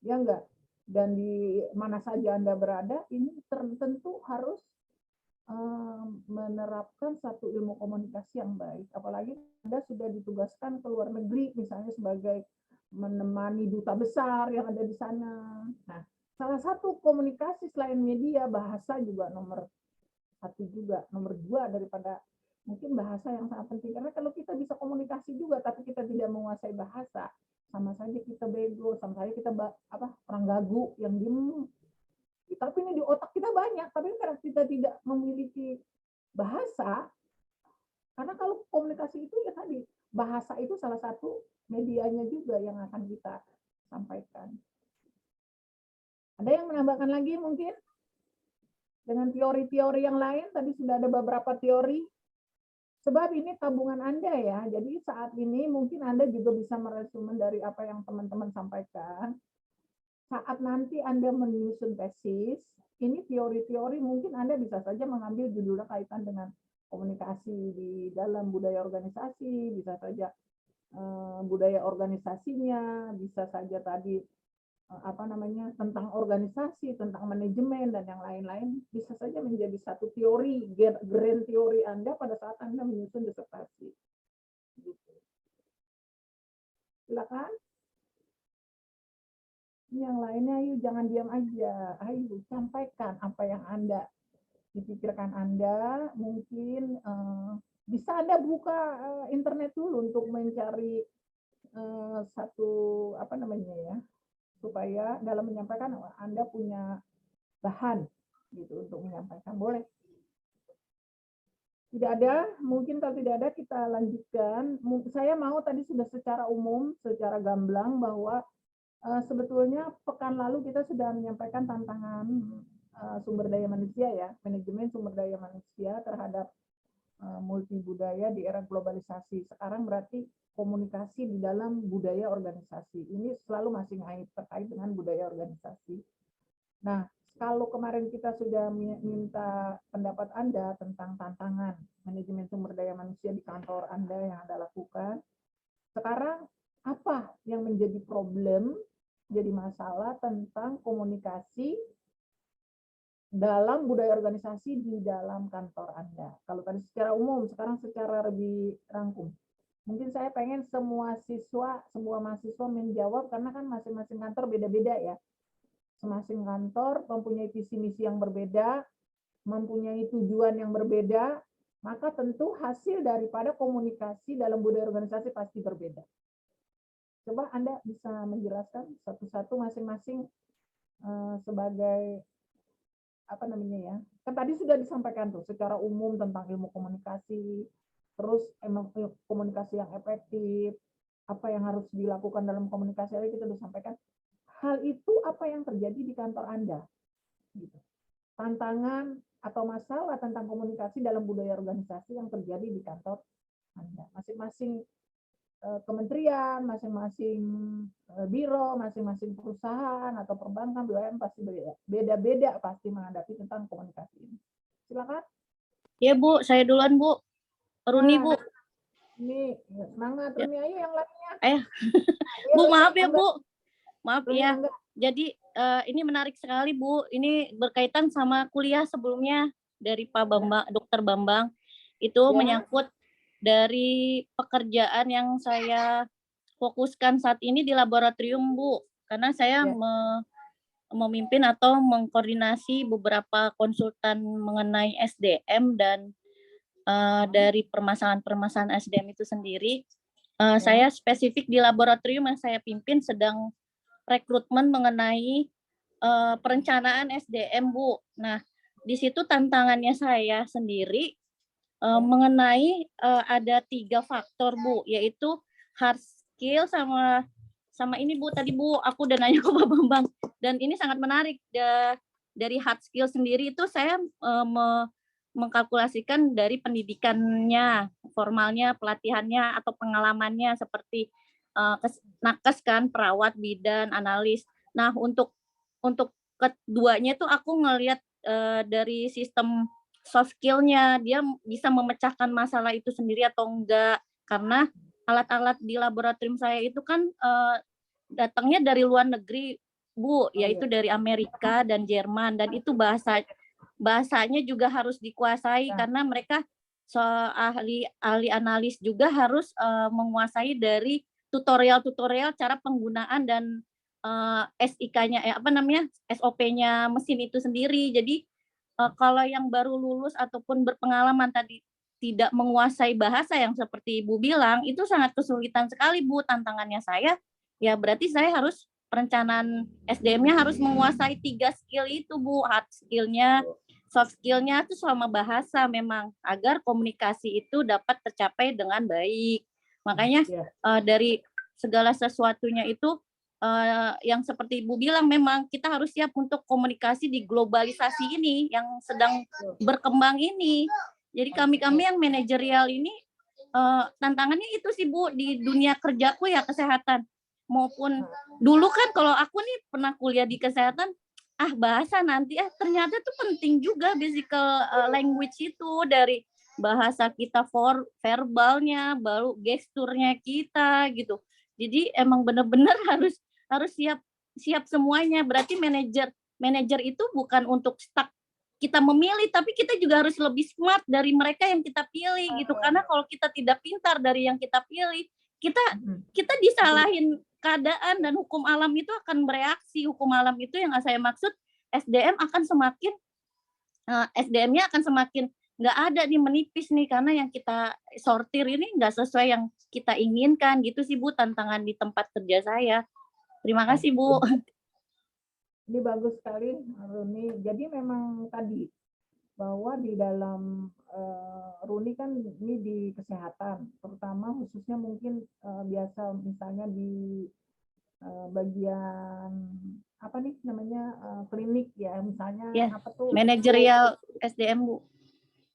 Ya enggak? Dan di mana saja Anda berada, ini tentu harus menerapkan satu ilmu komunikasi yang baik. Apalagi Anda sudah ditugaskan ke luar negeri, misalnya sebagai menemani duta besar yang ada di sana. Nah, salah satu komunikasi selain media, bahasa juga nomor 1 juga, nomor 2 daripada mungkin bahasa yang sangat penting. Karena kalau kita bisa komunikasi juga, tapi kita tidak menguasai bahasa, sama saja kita bego, sama saja kita orang gagu yang diem. Tapi ini di otak kita banyak, tapi karena kita tidak memiliki bahasa, karena kalau komunikasi itu ya tadi, bahasa itu salah satu medianya juga yang akan kita sampaikan. Ada yang menambahkan lagi mungkin? Dengan teori-teori yang lain, tadi sudah ada beberapa teori. Sebab ini tabungan Anda ya, jadi saat ini mungkin Anda juga bisa meresumen dari apa yang teman-teman sampaikan. Saat nanti Anda menyusun tesis, ini teori-teori mungkin Anda bisa saja mengambil judulnya kaitan dengan komunikasi di dalam budaya organisasi, bisa saja budaya organisasinya, bisa saja tadi tentang organisasi, tentang manajemen dan yang lain-lain, bisa saja menjadi satu teori, grand teori Anda pada saat Anda menyusun disertasi. Gitu. Silakan. Yang lainnya, ayo jangan diam aja, ayo sampaikan apa yang Anda dipikirkan Anda, mungkin bisa Anda buka internet dulu untuk mencari satu apa namanya ya, supaya dalam menyampaikan Anda punya bahan gitu untuk menyampaikan. Boleh. Tidak ada, mungkin kalau tidak ada kita lanjutkan. Saya mau tadi sudah secara umum, secara gamblang bahwa sebetulnya pekan lalu kita sudah menyampaikan tantangan sumber daya manusia ya, manajemen sumber daya manusia terhadap multi budaya di era globalisasi. Sekarang berarti komunikasi di dalam budaya organisasi. Ini selalu masih terkait dengan budaya organisasi. Nah, kalau kemarin kita sudah minta pendapat Anda tentang tantangan manajemen sumber daya manusia di kantor Anda yang Anda lakukan, sekarang apa yang menjadi problem, jadi masalah tentang komunikasi dalam budaya organisasi di dalam kantor Anda? Kalau tadi secara umum, sekarang secara lebih rangkum. Mungkin saya pengen semua mahasiswa menjawab, karena kan masing-masing kantor beda-beda ya. Masing-masing kantor mempunyai visi misi yang berbeda, mempunyai tujuan yang berbeda, maka tentu hasil daripada komunikasi dalam budaya organisasi pasti berbeda. Coba Anda bisa menjelaskan satu-satu masing-masing sebagai apa namanya ya, kan tadi sudah disampaikan tuh secara umum tentang ilmu komunikasi, terus komunikasi yang efektif, apa yang harus dilakukan dalam komunikasi, kita sudah sampaikan. Hal itu apa yang terjadi di kantor Anda? Gitu. Tantangan atau masalah tentang komunikasi dalam budaya organisasi yang terjadi di kantor Anda. Masing-masing kementerian, masing-masing biro, masing-masing perusahaan atau perbankan, BUMN pasti beda-beda pasti menghadapi tentang komunikasi ini. Silakan. Ya Bu, saya duluan Bu. Runi Bu. Ini semangat Runi, ayo yang lainnya. Bu maaf ya Bu. Maaf ya. Jadi ini menarik sekali Bu. Ini berkaitan sama kuliah sebelumnya dari Pak Bambang, Dr. Bambang. Itu menyangkut dari pekerjaan yang saya fokuskan saat ini di laboratorium Bu. Karena saya memimpin atau mengkoordinasi beberapa konsultan mengenai SDM dan dari permasalahan-permasalahan SDM itu sendiri. Saya spesifik di laboratorium yang saya pimpin sedang rekrutmen mengenai perencanaan SDM Bu. Nah, di situ tantangannya saya sendiri mengenai ada 3 faktor Bu, yaitu hard skill sama ini Bu, tadi Bu aku udah nanya ke Pak Bambang, dan ini sangat menarik. Dari hard skill sendiri itu saya mengkalkulasikan dari pendidikannya, formalnya, pelatihannya atau pengalamannya seperti nakes kan, perawat, bidan, analis. Nah, untuk keduanya itu aku ngelihat dari sistem soft skill-nya, dia bisa memecahkan masalah itu sendiri atau enggak, karena alat-alat di laboratorium saya itu kan datangnya dari luar negeri Bu, yaitu dari Amerika dan Jerman, dan itu bahasanya juga harus dikuasai karena mereka ahli analis juga harus menguasai dari tutorial cara penggunaan dan SIK-nya SOP-nya mesin itu sendiri. Jadi kalau yang baru lulus ataupun berpengalaman tadi tidak menguasai bahasa yang seperti Ibu bilang, itu sangat kesulitan sekali Bu. Tantangannya saya, ya berarti saya harus perencanaan SDM-nya harus menguasai 3 skill itu Bu. Hard skill-nya, soft skill-nya itu selama bahasa memang, agar komunikasi itu dapat tercapai dengan baik. Makanya dari segala sesuatunya itu yang seperti Ibu bilang, memang kita harus siap untuk komunikasi di globalisasi ini yang sedang berkembang ini. Jadi kami yang manajerial ini tantangannya itu sih Bu, di dunia kerjaku ya, kesehatan maupun dulu kan kalau aku nih pernah kuliah di kesehatan, bahasa nanti ternyata tuh penting juga physical language itu, dari bahasa kita verbalnya, baru gesturnya kita gitu. Jadi emang benar-benar harus siap semuanya. Berarti manajer itu bukan untuk stuck kita memilih, tapi kita juga harus lebih smart dari mereka yang kita pilih gitu. Karena kalau kita tidak pintar dari yang kita pilih, kita disalahin keadaan, dan hukum alam itu akan bereaksi. Hukum alam itu yang saya maksud, SDM akan semakin SDM-nya akan semakin nggak ada nih, menipis nih, karena yang kita sortir ini nggak sesuai yang kita inginkan gitu sih Bu, tantangan di tempat kerja saya. Terima kasih Bu. Ini bagus sekali, Runi. Jadi memang tadi bahwa di dalam Runi kan ini di kesehatan, terutama khususnya mungkin biasa misalnya di bagian apa nih namanya klinik ya, misalnya apa tuh manajerial SDM Bu.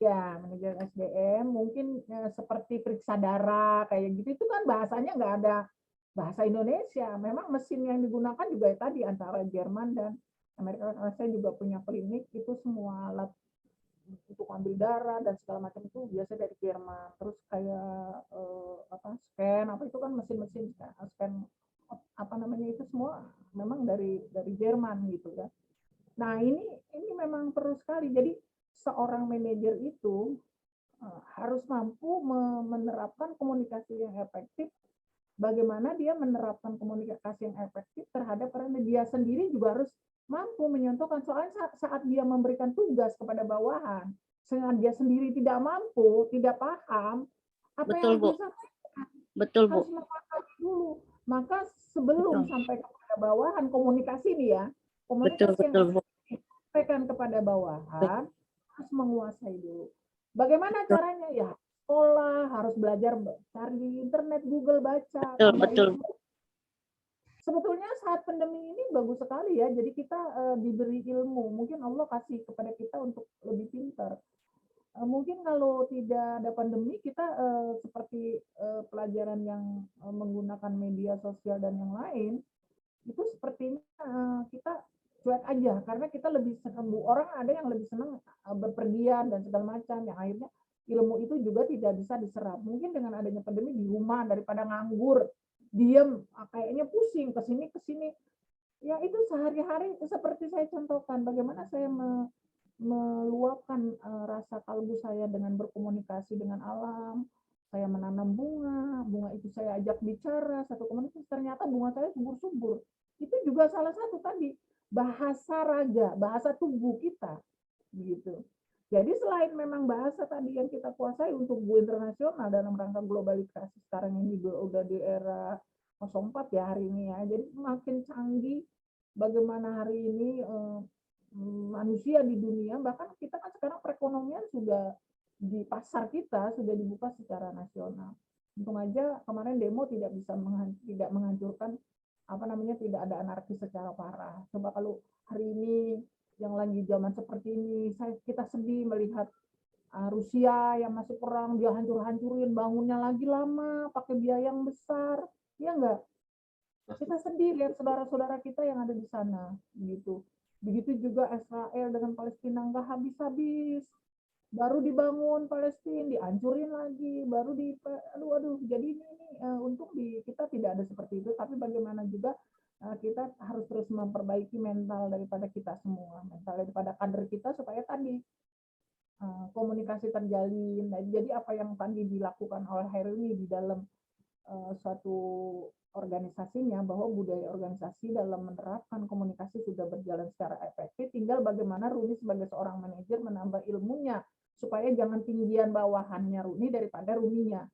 Ya, manajer SDM mungkin seperti periksa darah kayak gitu, itu kan bahasanya nggak ada bahasa Indonesia. Memang mesin yang digunakan juga tadi antara Jerman dan Amerika. Saya juga punya klinik, itu semua alat untuk ambil darah dan segala macam itu biasa dari Jerman. Terus kayak scan apa itu kan mesin-mesin scan apa namanya itu semua memang dari Jerman gitu ya. Nah ini memang perlu sekali. Jadi seorang manajer itu harus mampu menerapkan komunikasi yang efektif. Bagaimana dia menerapkan komunikasi yang efektif terhadap, karena dia sendiri juga harus mampu menyontohkan. Soalnya saat dia memberikan tugas kepada bawahan, sehingga dia sendiri tidak mampu, tidak paham apa yang harus disampaikan. Betul Bu. Harus memahami dulu. Maka sebelum sampai kepada bawahan, komunikasi nih ya, komunikasi yang disampaikan kepada bawahan harus menguasai dulu. Bagaimana caranya? Ya sekolah, harus belajar cari di internet, Google, baca. Betul. Sebetulnya saat pandemi ini bagus sekali ya, jadi kita diberi ilmu. Mungkin Allah kasih kepada kita untuk lebih pintar. Mungkin kalau tidak ada pandemi, kita seperti pelajaran yang menggunakan media sosial dan yang lain, itu sepertinya kita cuek aja, karena kita lebih senang, orang ada yang lebih senang berpergian dan segala macam, yang akhirnya ilmu itu juga tidak bisa diserap. Mungkin dengan adanya pandemi di rumah, daripada nganggur, diem, kayaknya pusing, kesini, ya itu sehari-hari seperti saya contohkan, bagaimana saya meluapkan rasa kalbu saya dengan berkomunikasi dengan alam. Saya menanam bunga itu saya ajak bicara, satu komunitas, ternyata bunga saya subur-subur. Itu juga salah satu tadi, bahasa raga, bahasa tubuh kita, gitu. Jadi selain memang bahasa tadi yang kita kuasai untuk go internasional dalam rangka globalisasi sekarang ini udah di era 04 ya hari ini ya. Jadi makin canggih bagaimana hari ini manusia di dunia, bahkan kita kan sekarang perekonomian sudah di pasar kita sudah dibuka secara nasional. Untung aja kemarin demo tidak bisa tidak menghancurkan tidak ada anarkis secara parah. Coba kalau hari ini yang lagi zaman seperti ini, kita sedih melihat Rusia yang masuk perang, dia hancur-hancurin, bangunnya lagi lama, pakai biaya yang besar, ya enggak? Kita sedih lihat saudara-saudara kita yang ada di sana, gitu. Begitu juga Israel dengan Palestina, enggak habis-habis. Baru dibangun Palestina, dihancurin lagi, baru jadi ini untuk kita tidak ada seperti itu, tapi bagaimana juga kita harus terus memperbaiki mental daripada kita semua, mental daripada kader kita, supaya tadi komunikasi terjalin. Jadi apa yang tadi dilakukan oleh Heruni di dalam suatu organisasinya, bahwa budaya organisasi dalam menerapkan komunikasi sudah berjalan secara efektif, tinggal bagaimana Runi sebagai seorang manajer menambah ilmunya, supaya jangan tinggian bawahannya Runi daripada Runinya.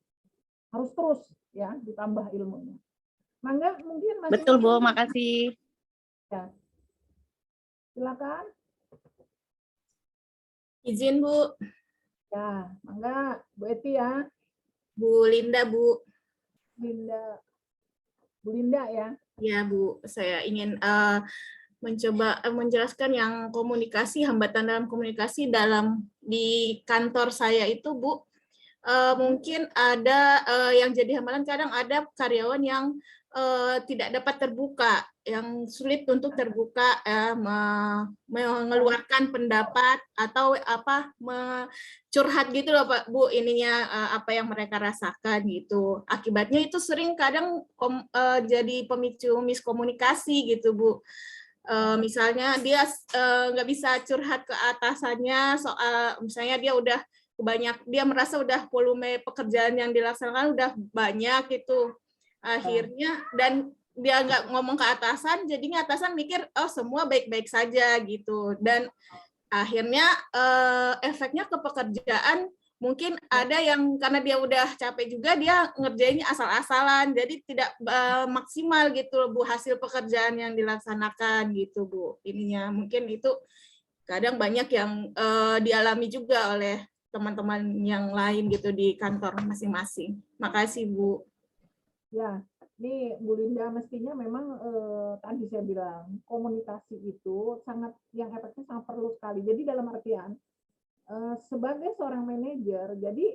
Harus terus ya ditambah ilmunya. Mangga mungkin masih. Betul Bu, makasih. Ya. Silakan. Izin Bu. Ya, mangga Bu Eti ya. Bu Linda Bu. Bu Linda ya. Ya Bu, saya ingin mencoba menjelaskan yang komunikasi, hambatan dalam komunikasi di kantor saya itu Bu. Mungkin ada yang jadi hambatan, kadang ada karyawan yang tidak dapat terbuka, yang sulit untuk terbuka, mengeluarkan pendapat atau curhat gitu loh Pak Bu, ininya apa yang mereka rasakan gitu. Akibatnya itu sering kadang jadi pemicu miskomunikasi gitu Bu. Misalnya dia nggak bisa curhat ke atasannya soal, misalnya dia merasa udah volume pekerjaan yang dilaksanakan udah banyak gitu, akhirnya, dan dia nggak ngomong ke atasan, jadinya atasan mikir oh semua baik-baik saja gitu, dan akhirnya efeknya ke pekerjaan mungkin ada yang karena dia udah capek juga dia ngerjainnya asal-asalan jadi tidak maksimal gitu Bu hasil pekerjaan yang dilaksanakan gitu Bu. Ininya mungkin itu kadang banyak yang dialami juga oleh teman-teman yang lain gitu di kantor masing-masing. Makasih Bu. Ya, ini Bu Linda mestinya memang tadi saya bilang komunikasi itu sangat yang efeknya sangat perlu sekali. Jadi dalam artian sebagai seorang manajer, jadi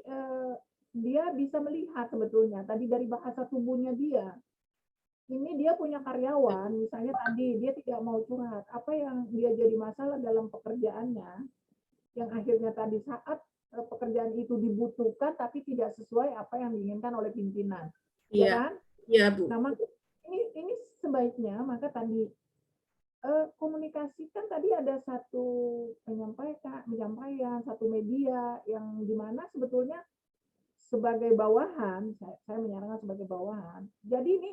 dia bisa melihat sebetulnya tadi dari bahasa tubuhnya dia. Ini dia punya karyawan, misalnya tadi dia tidak mau curhat, apa yang dia jadi masalah dalam pekerjaannya, yang akhirnya tadi saat pekerjaan itu dibutuhkan tapi tidak sesuai apa yang diinginkan oleh pimpinan, ya kan? Iya Bu. Nah, ini sebaiknya maka tadi komunikasikan tadi ada satu penyampaian, satu media yang dimana sebetulnya sebagai bawahan, saya menyarankan sebagai bawahan. Jadi ini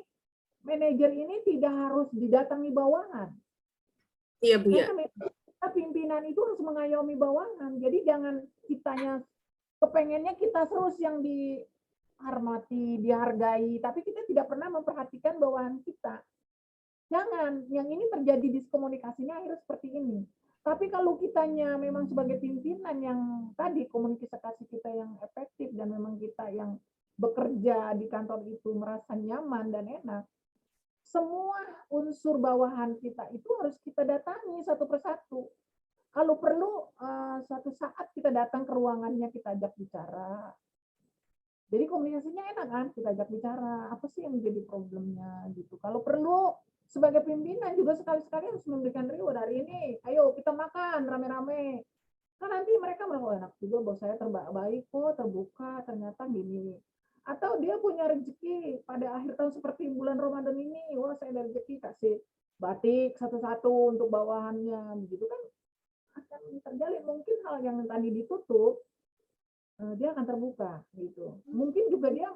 manajer ini tidak harus didatangi bawahan. Iya Bu ya. Karena pimpinan itu harus mengayomi bawahan. Jadi jangan kitanya kepengennya kita terus yang dihormati, dihargai, tapi kita tidak pernah memperhatikan bawahan kita. Jangan, yang ini terjadi diskomunikasinya akhirnya seperti ini. Tapi kalau kitanya memang sebagai pimpinan yang tadi komunikasi kita yang efektif dan memang kita yang bekerja di kantor itu merasa nyaman dan enak, semua unsur bawahan kita itu harus kita datangi satu persatu. Kalau perlu suatu saat kita datang ke ruangannya, kita ajak bicara. Jadi komunikasinya enak kan, kita ajak bicara, apa sih yang menjadi problemnya gitu. Kalau perlu sebagai pimpinan juga sekali-sekali harus memberikan reward hari ini. Ayo kita makan rame-rame. Kan nanti mereka merasa enak juga, bos saya terbaik kok, terbuka, ternyata gini. Atau dia punya rezeki pada akhir tahun seperti bulan Ramadan ini, wah saya ada rezeki kasih batik satu-satu untuk bawahannya, begitu kan akan terjalin. Mungkin hal yang tadi ditutup, dia akan terbuka gitu. Mungkin juga dia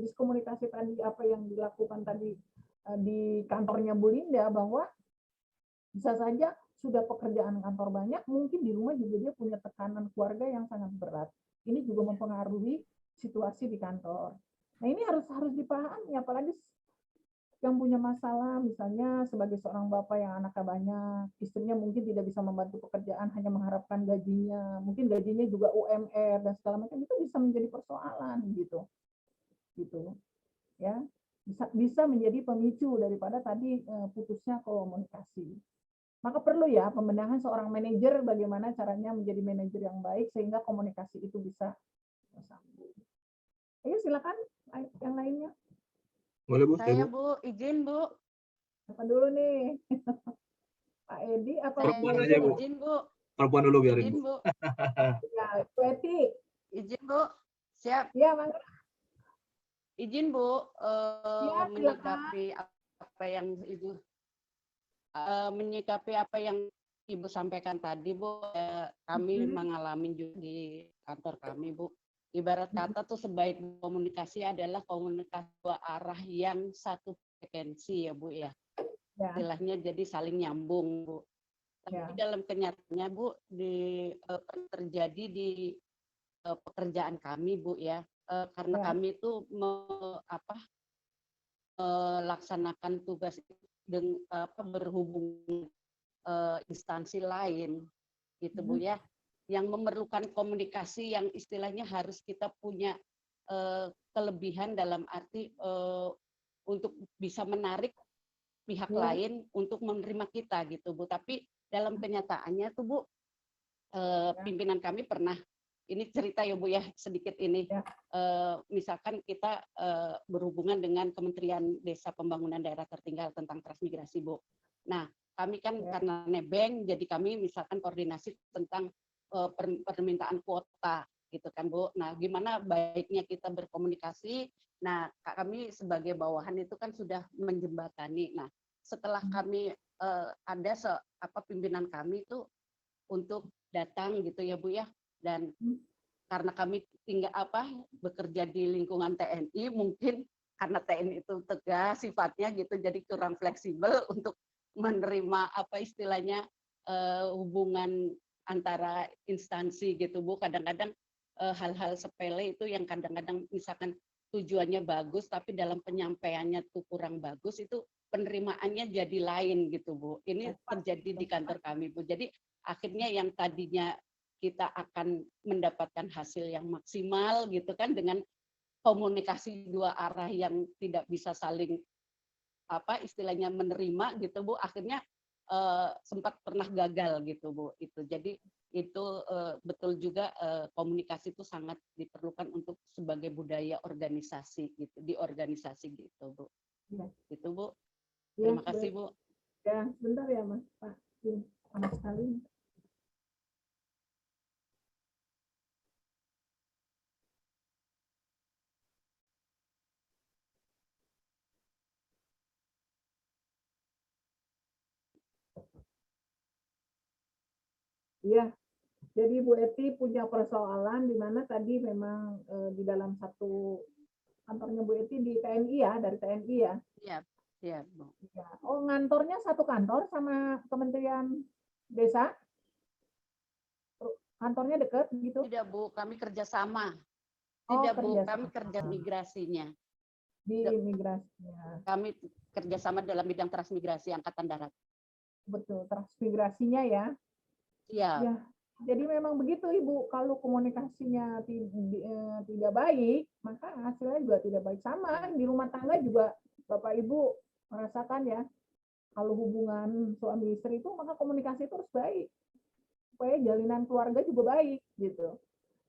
diskomunikasi tadi apa yang dilakukan tadi di kantornya Bu Linda bahwa bisa saja sudah pekerjaan kantor banyak, mungkin di rumah juga dia punya tekanan keluarga yang sangat berat. Ini juga mempengaruhi situasi di kantor. Nah ini harus dipahami, apalagi yang punya masalah, misalnya sebagai seorang bapak yang anaknya banyak, istrinya mungkin tidak bisa membantu pekerjaan, hanya mengharapkan gajinya, mungkin gajinya juga UMR dan segala macam, itu bisa menjadi persoalan gitu, ya. Bisa menjadi pemicu daripada tadi putusnya komunikasi. Maka perlu ya pembenahan seorang manajer bagaimana caranya menjadi manajer yang baik sehingga komunikasi itu bisa bersambung. Ayo silakan yang lainnya. Boleh Bu? Saya Bu, izin Bu. Apa dulu nih? Pak Edi apa perempuan aja Bu? Izin Bu. Perempuan dulu biarin Izin Bu. Ya, Bu Eti. Izin Bu. Siap. Ya, Mangga. Izin Bu, Ya, menyikapi apa yang Ibu menyikapi apa yang Ibu sampaikan tadi Bu, kami mengalami juga di kantor kami Bu. Ibarat kata tuh sebaik komunikasi adalah komunikasi dua arah yang satu frekuensi ya Bu ya. Istilahnya jadi saling nyambung Bu. Tapi dalam kenyataannya Bu terjadi di pekerjaan kami Bu ya. Karena kami itu melaksanakan tugas dengan berhubung instansi lain gitu Bu ya, yang memerlukan komunikasi yang istilahnya harus kita punya kelebihan dalam arti untuk bisa menarik pihak lain untuk menerima kita gitu Bu. Tapi dalam kenyataannya tuh Bu, pimpinan kami pernah, ini cerita ya Bu ya sedikit ini, misalkan kita berhubungan dengan Kementerian Desa Pembangunan Daerah Tertinggal tentang transmigrasi Bu. Nah kami kan karena nebeng, jadi kami misalkan koordinasi tentang permintaan kuota gitu kan Bu. Nah gimana baiknya kita berkomunikasi. Nah kami sebagai bawahan itu kan sudah menjembatani. Nah setelah kami ada pimpinan kami itu untuk datang gitu ya Bu ya. Dan karena kami bekerja di lingkungan TNI, mungkin karena TNI itu tegas sifatnya gitu, jadi kurang fleksibel untuk menerima istilahnya hubungan antara instansi gitu Bu. Kadang-kadang hal-hal sepele itu yang kadang-kadang misalkan tujuannya bagus tapi dalam penyampaiannya tuh kurang bagus, itu penerimaannya jadi lain gitu Bu. Ini terjadi di kantor kami Bu. Jadi akhirnya yang tadinya kita akan mendapatkan hasil yang maksimal gitu kan dengan komunikasi dua arah yang tidak bisa saling istilahnya menerima gitu Bu, akhirnya sempat pernah gagal gitu Bu. Itu jadi itu betul juga komunikasi itu sangat diperlukan untuk sebagai budaya organisasi gitu, di organisasi gitu Bu. Ya. Gitu Bu. Ya, Terima kasih Bu. Ya, sebentar ya Mas Pak. Panas sekali. Iya, jadi Bu Eti punya persoalan di mana tadi memang di dalam satu kantornya Bu Eti di TNI ya, dari TNI ya. Iya, iya Bu. Ya. Oh, ngantornya satu kantor sama Kementerian Desa? Kantornya dekat gitu? Tidak Bu, kami kerjasama. Oh, Tidak Bu, kerjasama. kami kerja migrasinya. Di migrasinya. Kami kerjasama dalam bidang transmigrasi Angkatan Darat. Betul, transmigrasinya ya. Iya. Ya, jadi memang begitu Ibu, kalau komunikasinya tidak baik, maka hasilnya juga tidak baik. Sama di rumah tangga juga Bapak Ibu merasakan ya, kalau hubungan suami istri itu maka komunikasi itu harus baik, supaya jalinan keluarga juga baik gitu.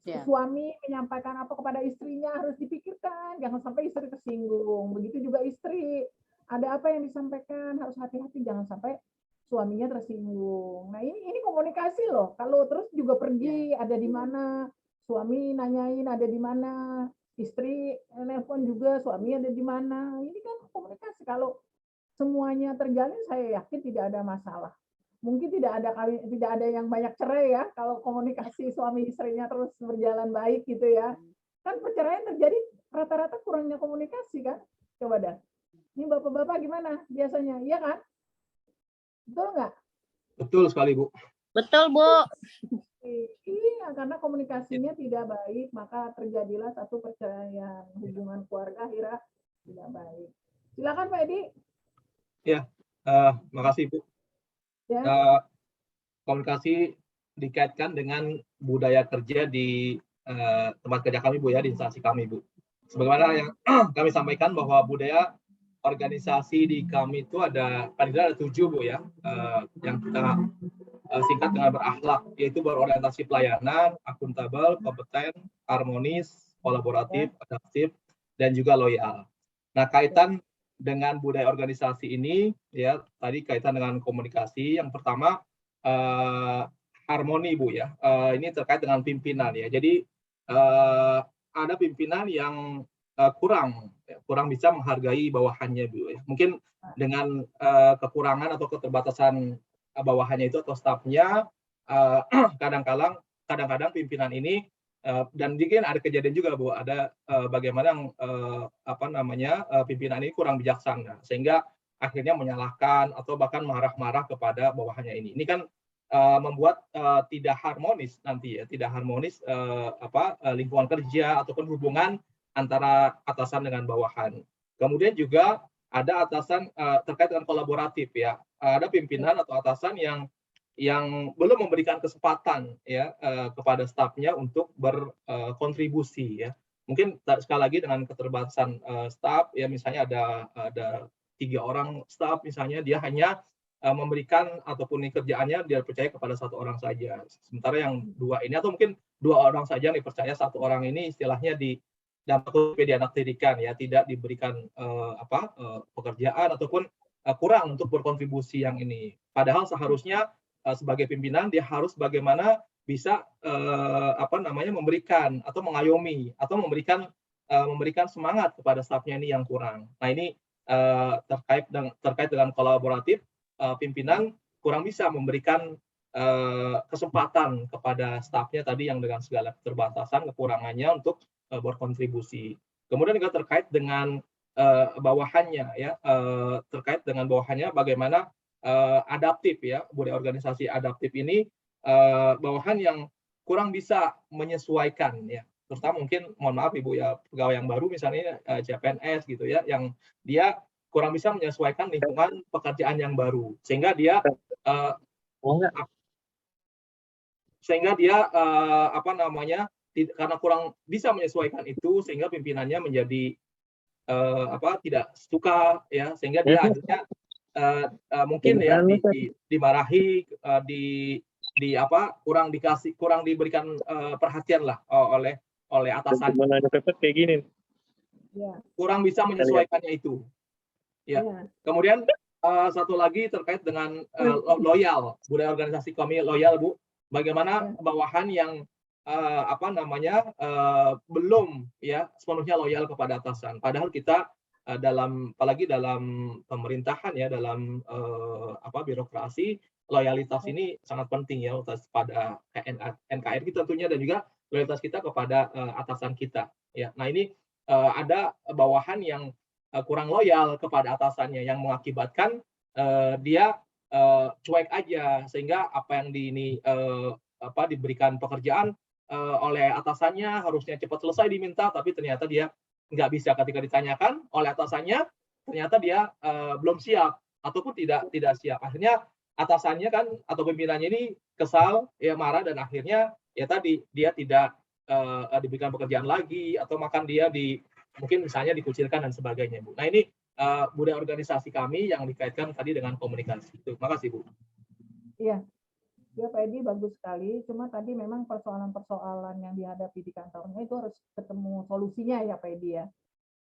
Ya. Suami menyampaikan apa kepada istrinya harus dipikirkan, jangan sampai istri tersinggung. Begitu juga istri, ada apa yang disampaikan harus hati-hati, jangan sampai suaminya tersinggung. Nah ini komunikasi loh. Kalau terus juga pergi ada di mana, suami nanyain ada di mana, istri nelpon juga suami ada di mana. Ini kan komunikasi. Kalau semuanya terjalin, saya yakin tidak ada masalah. Mungkin tidak ada yang banyak cerai ya kalau komunikasi suami istrinya terus berjalan baik gitu ya. Kan perceraian terjadi rata-rata kurangnya komunikasi kan. Coba dah. Ini bapak-bapak gimana biasanya? Iya kan? Betul nggak? Betul sekali Bu. Betul Bu. Iya, karena komunikasinya tidak baik, maka terjadilah satu perceraian, hubungan keluarga akhirnya tidak baik. Silakan Pak Edi. Ya, makasih Bu. Ya. Komunikasi dikaitkan dengan budaya kerja di tempat kerja kami Bu ya, di instansi kami Bu. Sebagaimana yang kami sampaikan bahwa budaya organisasi di kami itu ada paling tidak ada 7 Bu ya, yang kita singkat dengan berakhlak, yaitu berorientasi pelayanan, akuntabel, kompeten, harmonis, kolaboratif, adaptif, dan juga loyal. Nah, kaitan dengan budaya organisasi ini ya, tadi kaitan dengan komunikasi. Yang pertama harmoni Bu ya, ini terkait dengan pimpinan ya. Jadi ada pimpinan yang kurang bisa menghargai bawahannya Bu ya. Mungkin dengan kekurangan atau keterbatasan bawahannya itu atau stafnya, kadang-kadang pimpinan ini dan mungkin ada kejadian juga Bu, ada bagaimana pimpinan ini kurang bijaksana sehingga akhirnya menyalahkan atau bahkan marah-marah kepada bawahannya ini. Ini kan membuat tidak harmonis nanti ya, tidak harmonis lingkungan kerja ataupun hubungan antara atasan dengan bawahan. Kemudian juga ada atasan terkait dengan kolaboratif ya. Ada pimpinan atau atasan yang belum memberikan kesempatan ya kepada stafnya untuk berkontribusi ya. Mungkin sekali lagi dengan keterbatasan staf ya, misalnya ada 3 orang staf misalnya, dia hanya memberikan ataupun kerjaannya dia percaya kepada 1 orang saja. Sementara yang 2 ini atau mungkin 2 orang saja yang dipercaya, 1 orang ini istilahnya dianaktirikan ya, tidak diberikan pekerjaan ataupun kurang untuk berkontribusi yang ini. Padahal seharusnya sebagai pimpinan dia harus bagaimana bisa memberikan atau mengayomi atau memberikan semangat kepada stafnya ini yang kurang. Nah ini terkait dengan kolaboratif, pimpinan kurang bisa memberikan kesempatan kepada stafnya tadi yang dengan segala keterbatasan kekurangannya untuk berkontribusi. Kemudian juga terkait dengan bawahannya ya, terkait dengan bawahannya bagaimana adaptif ya, budaya organisasi adaptif ini bawahan yang kurang bisa menyesuaikan ya, terutama mungkin mohon maaf Ibu ya, pegawai yang baru misalnya CPNS gitu ya, yang dia kurang bisa menyesuaikan lingkungan pekerjaan yang baru, sehingga dia apa namanya, karena kurang bisa menyesuaikan itu, sehingga pimpinannya menjadi tidak suka ya, sehingga dia akhirnya mungkin ya dimarahi, kurang diberikan perhatian lah oleh atasan, kayak gini. kurang bisa menyesuaikannya itu ya. Kemudian satu lagi terkait dengan loyal, budaya organisasi kami loyal Bu, bagaimana bawahan yang belum ya sepenuhnya loyal kepada atasan, padahal kita apalagi dalam pemerintahan ya, dalam birokrasi, loyalitas ini sangat penting ya, pada NKRI tentunya, dan juga loyalitas kita kepada atasan kita ya. Nah ini ada bawahan yang kurang loyal kepada atasannya, yang mengakibatkan dia cuek aja, sehingga apa yang diberikan pekerjaan oleh atasannya harusnya cepat selesai diminta, tapi ternyata dia nggak bisa. Ketika ditanyakan oleh atasannya, ternyata dia belum siap ataupun tidak siap. Akhirnya atasannya kan atau pimpinannya ini kesal, ya marah, dan akhirnya ya tadi dia tidak diberikan pekerjaan lagi, atau makan dia mungkin misalnya dikucilkan dan sebagainya Bu. Nah ini budaya organisasi kami yang dikaitkan tadi dengan komunikasi. Terima kasih Bu. Iya. Ya Pak Edi, bagus sekali. Cuma tadi memang persoalan-persoalan yang dihadapi di kantornya itu harus ketemu solusinya ya Pak Edi ya.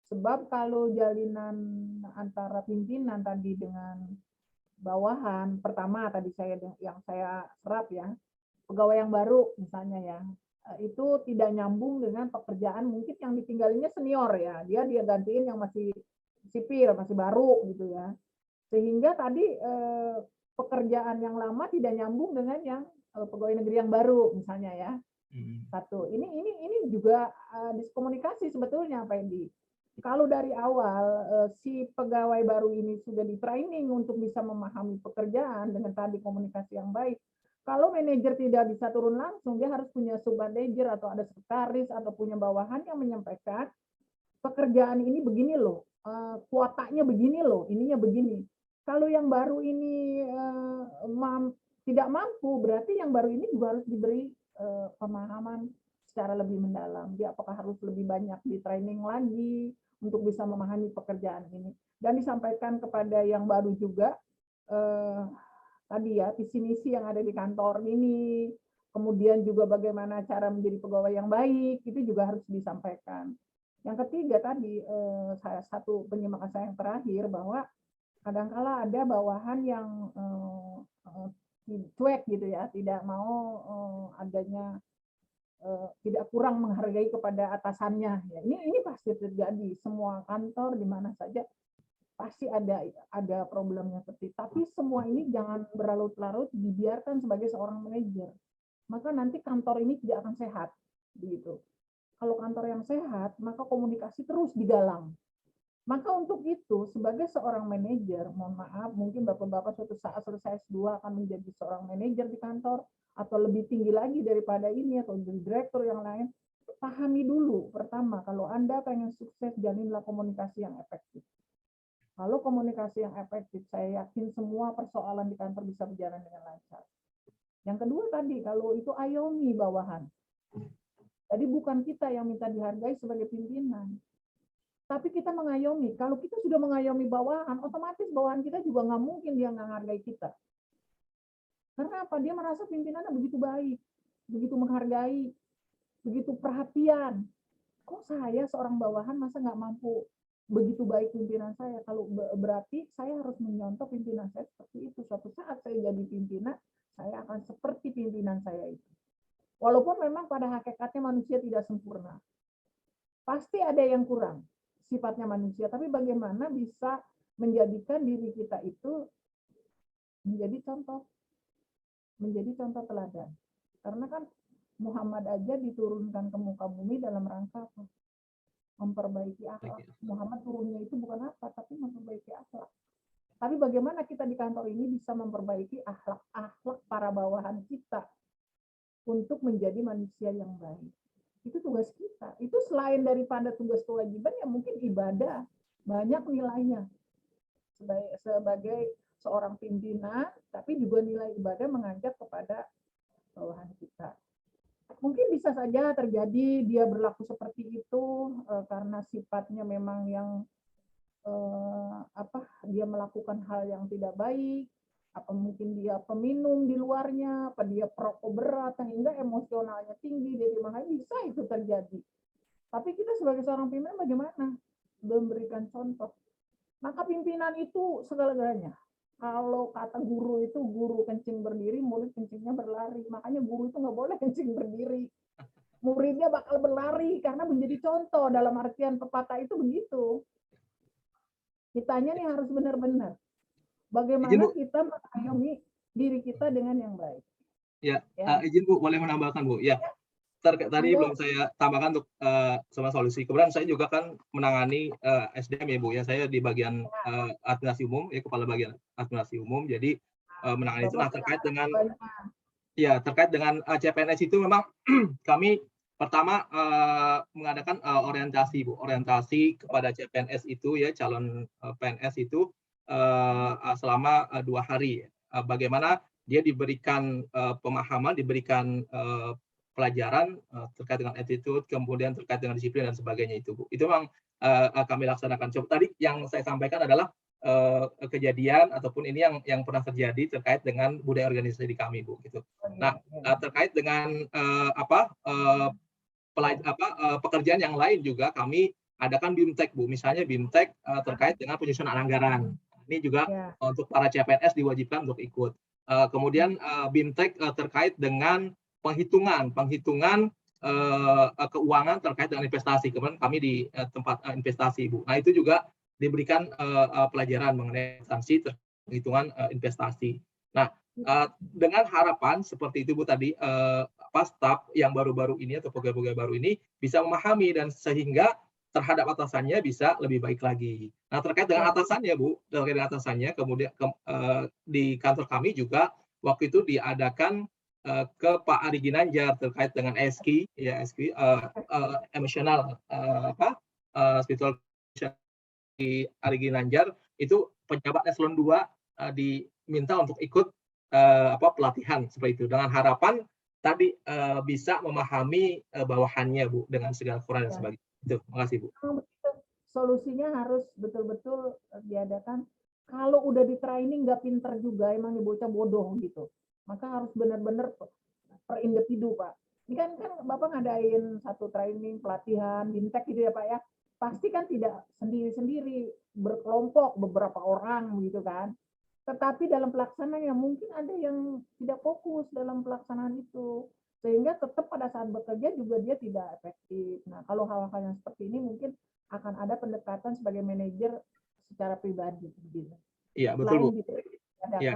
Sebab kalau jalinan antara pimpinan tadi dengan bawahan, pertama tadi yang saya serap ya, pegawai yang baru misalnya ya, itu tidak nyambung dengan pekerjaan mungkin yang ditinggalinya senior ya. Dia gantiin yang masih sipil, masih baru gitu ya. Sehingga tadi pekerjaan yang lama tidak nyambung dengan yang pegawai negeri yang baru misalnya ya. Satu, ini juga diskomunikasi sebetulnya Pak Edi. Kalau dari awal si pegawai baru ini sudah di training untuk bisa memahami pekerjaan dengan tadi komunikasi yang baik. Kalau manajer tidak bisa turun langsung, dia harus punya submanager atau ada sekretaris atau punya bawahan yang menyampaikan pekerjaan ini begini loh, kuotanya begini loh, ininya begini. Kalau yang baru ini tidak mampu, berarti yang baru ini juga harus diberi pemahaman secara lebih mendalam. Dia apakah harus lebih banyak di training lagi untuk bisa memahami pekerjaan ini. Dan disampaikan kepada yang baru juga tadi ya, visi misi yang ada di kantor ini, kemudian juga bagaimana cara menjadi pegawai yang baik, itu juga harus disampaikan. Yang ketiga tadi, satu penyimpanan saya yang terakhir, bahwa kadangkala ada bawahan yang cuek gitu ya, tidak mau adanya, tidak kurang menghargai kepada atasannya. Ya, ini pasti terjadi, semua kantor di mana saja pasti ada problemnya seperti itu. Tapi semua ini jangan berlarut-larut dibiarkan sebagai seorang manajer. Maka nanti kantor ini tidak akan sehat, begitu. Kalau kantor yang sehat, maka komunikasi terus digalang. Maka untuk itu, sebagai seorang manajer, mohon maaf, mungkin Bapak-Bapak suatu saat selesai S2 akan menjadi seorang manajer di kantor, atau lebih tinggi lagi daripada ini, atau jadi direktur yang lain, pahami dulu, pertama, kalau Anda pengen sukses, jalinlah komunikasi yang efektif. Kalau komunikasi yang efektif, saya yakin semua persoalan di kantor bisa berjalan dengan lancar. Yang kedua tadi, kalau itu ayomi bawahan. Jadi bukan kita yang minta dihargai sebagai pimpinan, tapi kita mengayomi. Kalau kita sudah mengayomi bawahan, otomatis bawahan kita juga nggak mungkin dia nggak menghargai kita. Karena apa? Dia merasa pimpinannya begitu baik, begitu menghargai, begitu perhatian. Kok saya seorang bawahan masa nggak mampu begitu baik pimpinan saya? Kalau berarti saya harus menyontoh pimpinan saya seperti itu. Suatu saat saya jadi pimpinan, saya akan seperti pimpinan saya itu. Walaupun memang pada hakikatnya manusia tidak sempurna. Pasti ada yang kurang sifatnya manusia, tapi bagaimana bisa menjadikan diri kita itu menjadi contoh teladan. Karena kan Muhammad aja diturunkan ke muka bumi dalam rangka apa? Memperbaiki akhlak. Muhammad turunnya itu bukan apa, tapi memperbaiki akhlak. Tapi bagaimana kita di kantor ini bisa memperbaiki akhlak-akhlak para bawahan kita untuk menjadi manusia yang baik. Itu tugas kita. Itu selain daripada tugas kewajiban yang mungkin ibadah, banyak nilainya. Sebagai seorang pimpinan, tapi juga nilai ibadah mengajak kepada bawahan kita. Mungkin bisa saja terjadi dia berlaku seperti itu karena sifatnya memang yang dia melakukan hal yang tidak baik, apa mungkin dia peminum di luarnya, apa dia perokok berat sehingga emosionalnya tinggi, jadi makanya bisa itu terjadi. Tapi kita sebagai seorang pimpinan bagaimana? Memberikan contoh. Maka pimpinan itu segala-galanya. Kalau kata guru itu, guru kencing berdiri, murid kencingnya berlari. Makanya guru itu nggak boleh kencing berdiri. Muridnya bakal berlari karena menjadi contoh, dalam artian pepatah itu begitu. Kitanya nih harus benar-benar. Bagaimana kita mengayomi diri kita dengan yang baik. Ya, izin Bu, boleh menambahkan Bu. Ya, tadi belum saya tambahkan untuk sama solusi. Kemudian saya juga kan menangani SDM ya Bu ya. Saya di bagian administrasi umum, kepala bagian administrasi umum. Jadi menangani itu. Nah, terkait dengan CPNS itu memang kami pertama mengadakan orientasi Bu, orientasi kepada CPNS itu ya, calon PNS itu selama 2 hari. Bagaimana dia diberikan pemahaman, diberikan pelajaran terkait dengan attitude, kemudian terkait dengan disiplin dan sebagainya itu Bu. Itu memang kami laksanakan. Coba tadi yang saya sampaikan adalah kejadian ataupun ini yang pernah terjadi terkait dengan budaya organisasi di kami Bu gitu. Nah, terkait dengan pekerjaan yang lain juga kami adakan BIMTEK Bu. Misalnya BIMTEK terkait dengan penyusunan anggaran. Ini juga untuk para CPNS diwajibkan untuk ikut. Kemudian BIMTEK terkait dengan penghitungan keuangan terkait dengan investasi. Kemudian kami di tempat investasi Bu. Nah, itu juga diberikan pelajaran mengenai sanksi penghitungan investasi. Nah, dengan harapan seperti itu Bu tadi, staf yang baru-baru ini atau pegawai-pegawai baru ini bisa memahami dan sehingga terhadap atasannya bisa lebih baik lagi. Nah, terkait dengan atasannya Bu, kemudian di kantor kami juga waktu itu diadakan ke Pak Ari Ginanjar terkait dengan ESKI, ya ESKI, emosional spiritual di Ari Ginanjar itu pejabat eselon 2 diminta untuk ikut pelatihan seperti itu dengan harapan tadi bisa memahami bawahannya Bu dengan segala kekurangan dan sebagainya. Itu, makasih Bu. Solusinya harus betul-betul diadakan. Kalau udah di training nggak pinter juga, emang bocah bodoh gitu. Maka harus benar-benar per individu Pak. Ini kan Bapak ngadain satu training pelatihan BIMTEK gitu ya Pak ya. Pasti kan tidak sendiri-sendiri, berkelompok beberapa orang gitu kan. Tetapi dalam pelaksanaan yang mungkin ada yang tidak fokus dalam pelaksanaan itu. Sehingga tetap pada saat bekerja juga dia tidak efektif. Nah, kalau hal-hal yang seperti ini mungkin akan ada pendekatan sebagai manajer secara pribadi. Gitu. Iya, betul Bu. Ya,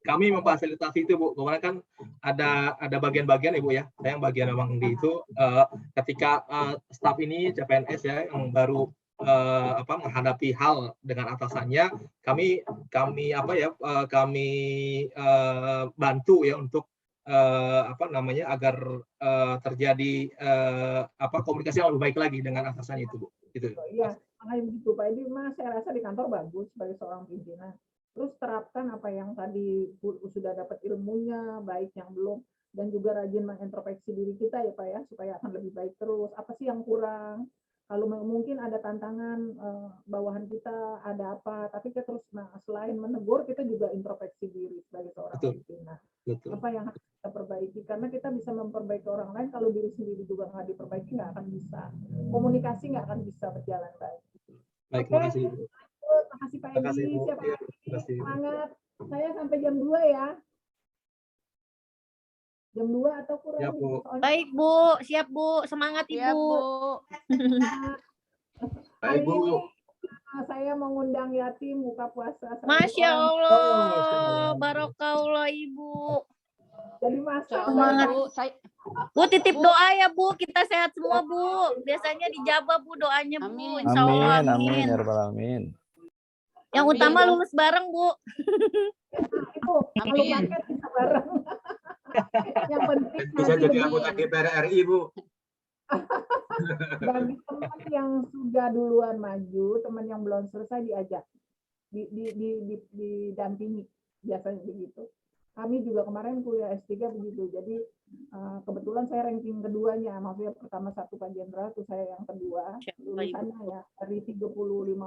kami memfasilitasi itu Bu. Kemarin kan ada bagian-bagian ya Bu ya. Saya yang bagian memang di itu ketika staf ini CPNS ya yang baru menghadapi hal dengan atasannya, kami bantu ya untuk agar terjadi komunikasi yang lebih baik lagi dengan atasannya itu Bu. Gitu. Iya, makanya begitu Pak Edi, saya rasa di kantor bagus sebagai seorang pimpinan. Terus terapkan apa yang tadi sudah dapat ilmunya, baik yang belum, dan juga rajin mengintrospeksi diri kita ya Pak ya, supaya akan lebih baik terus. Apa sih yang kurang? Kalau mungkin ada tantangan bawahan kita, ada apa, tapi kita terus, selain menegur, kita juga introspeksi diri sebagai seorang pimpinan. Apa yang harus kita perbaiki? Karena kita bisa memperbaiki orang lain, kalau diri sendiri juga nggak diperbaiki, nggak akan bisa. Komunikasi nggak akan bisa berjalan baik. Baik, terima kasih. Terima kasih Pak Edi, siapa lagi? Semangat. Saya sampai jam 2 ya. Jam 2 atau kurang? Ya, Bu. Baik Bu, siap Bu, semangat Ibu. Ya, Bu. Hari ini saya mengundang yatim buka puasa. Masya Allah, barokallah Ibu. Jadi masak. Semangat. Bu titip doa ya Bu, kita sehat semua Bu. Biasanya dijabah Bu doanya Bu. Insya Allah. Amin. Ya Rabbal Alamin. Yang Amin. utama lulus bareng, Bu. Itu kalau Amin. paket bisa bareng. Yang penting Dan bisa nanti jadi begini, anggota DPR RI, Bu. bagi teman yang sudah duluan maju, teman yang belum selesai diajak, didampingi, biasanya begitu. Kami juga kemarin kuliah S3 begitu. Jadi kebetulan saya ranking keduanya, maksudnya pertama satu Pak Jenderal, terus saya yang kedua. Lulusannya ya dari 35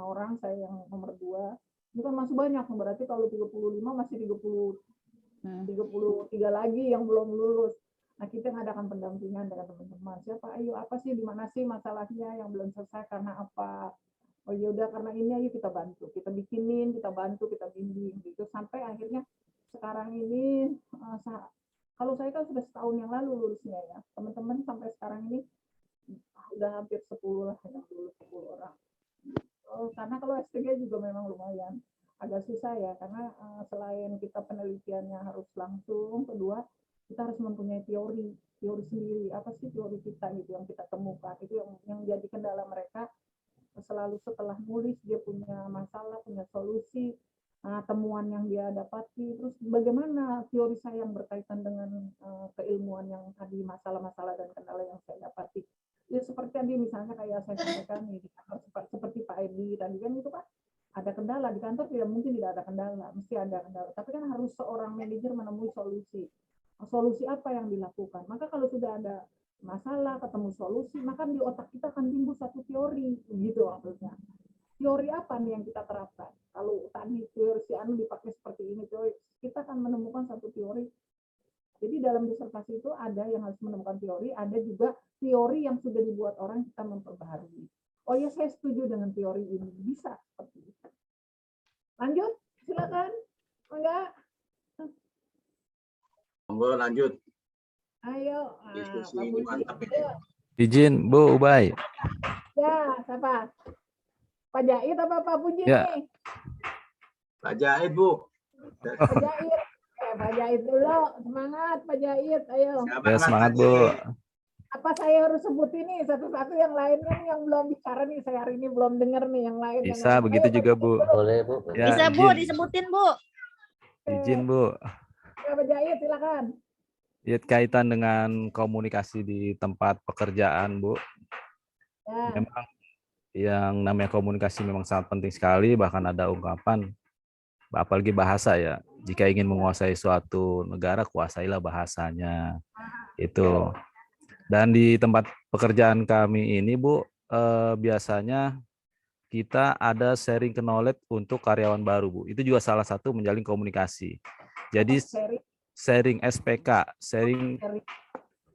orang saya yang nomor 2. Ini kan masih banyak, berarti kalau 35 masih 33 lagi yang belum lulus. Nah, kita ngadakan pendampingan dengan teman-teman. Siapa, ayo apa sih, di mana sih masalahnya yang belum selesai, karena apa? Oh ya udah, karena ini ayo kita bantu, kita bikinin, kita bantu, kita bimbing gitu sampai akhirnya sekarang ini kalau saya kan sudah setahun yang lalu lulusnya ya, teman-teman sampai sekarang ini udah hampir 10 lah yang lulus 10 orang. Karena kalau S3 juga memang lumayan agak susah ya, karena selain kita penelitiannya harus langsung, kedua kita harus mempunyai teori sendiri. Apa sih teori kita gitu yang kita temukan, itu yang jadi kendala mereka. Selalu setelah nulis dia punya masalah, punya solusi, temuan yang dia dapati, terus bagaimana teori saya yang berkaitan dengan keilmuan yang tadi, masalah-masalah dan kendala yang saya dapati. Ya seperti tadi misalnya kayak saya sampaikan di kantor, seperti Pak Edi tadi kan, itu kan ada kendala di kantor, tidak mungkin tidak ada kendala, mesti ada kendala. Tapi kan harus seorang manajer menemui solusi. Solusi apa yang dilakukan? Maka kalau sudah ada masalah, ketemu solusi, maka di otak kita akan timbul satu teori, gitu maksudnya. Teori apa nih yang kita terapkan? Kalau tadi teori si Anu dipakai seperti ini, teori, kita akan menemukan satu teori. Jadi dalam disertasi itu ada yang harus menemukan teori, ada juga teori yang sudah dibuat orang, kita memperbaharui. Oh ya, saya setuju dengan teori ini, bisa seperti itu. Lanjut, silakan. Enggak? Monggo lanjut. Ayo, Diskusi Pak Budi. mantap ini. Izin Bu Ubay. Ya, siapa? Pak Jahit apa Pak Puji Ya. nih? Pak Jahit, Bu. Pak Jahit. Pak Jahit dulu. Semangat Pak Jahit. Ayo. Ya, semangat Bu. Apa saya harus sebut ini satu-satu, yang lainnya nih yang belum bicara nih, saya hari ini belum dengar nih yang lain. Bisa begitu juga Bu. Boleh, Bu. Ya, Bisa, Bu, izin. disebutin, Bu. Izin Bu. Ya, Pak Jahit silakan. Ya, kaitan dengan komunikasi di tempat pekerjaan Bu. Ya. Memang yang namanya komunikasi memang sangat penting sekali, bahkan ada ungkapan, apalagi bahasa ya, jika ingin menguasai suatu negara, kuasailah bahasanya. Itu. Dan di tempat pekerjaan kami ini Bu, biasanya kita ada sharing knowledge untuk karyawan baru Bu. Itu juga salah satu menjalin komunikasi. Jadi sharing SPK, sharing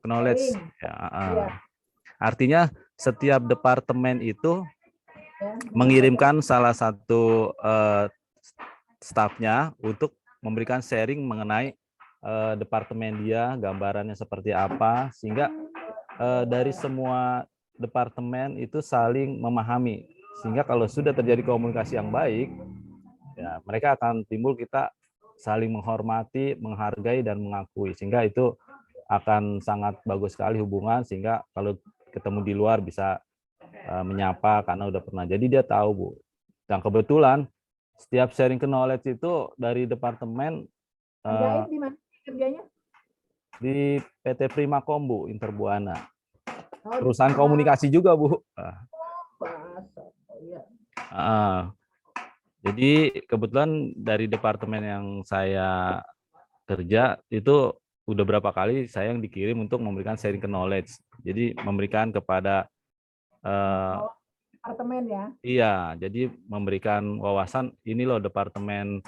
knowledge. Ya, artinya setiap departemen itu mengirimkan salah satu stafnya untuk memberikan sharing mengenai departemen dia, gambarannya seperti apa, sehingga dari semua departemen itu saling memahami, sehingga kalau sudah terjadi komunikasi yang baik, ya mereka akan timbul, kita saling menghormati, menghargai dan mengakui, sehingga itu akan sangat bagus sekali hubungan, sehingga kalau ketemu di luar bisa menyapa karena udah pernah, jadi dia tahu Bu. Dan kebetulan setiap sharing knowledge itu dari departemen Di mana kerjanya? di PT Primakom Bu, Interbuana. Perusahaan komunikasi juga Bu. Jadi kebetulan dari departemen yang saya kerja itu udah berapa kali saya yang dikirim untuk memberikan sharing knowledge. Jadi memberikan kepada departemen ya? Iya, jadi memberikan wawasan, ini loh departemen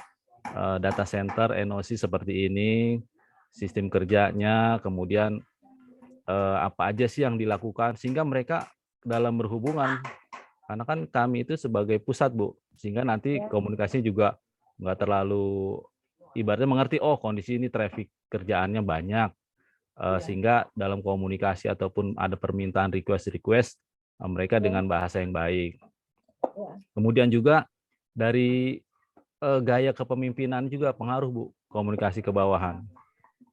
data center NOC seperti ini, sistem kerjanya, kemudian apa aja sih yang dilakukan, sehingga mereka dalam berhubungan, karena kan kami itu sebagai pusat Bu, sehingga nanti komunikasi juga nggak terlalu, ibaratnya mengerti, oh kondisi ini traffic kerjaannya banyak, sehingga dalam komunikasi ataupun ada permintaan request mereka dengan bahasa yang baik. Kemudian juga dari gaya kepemimpinan juga pengaruh Bu, komunikasi ke bawahan.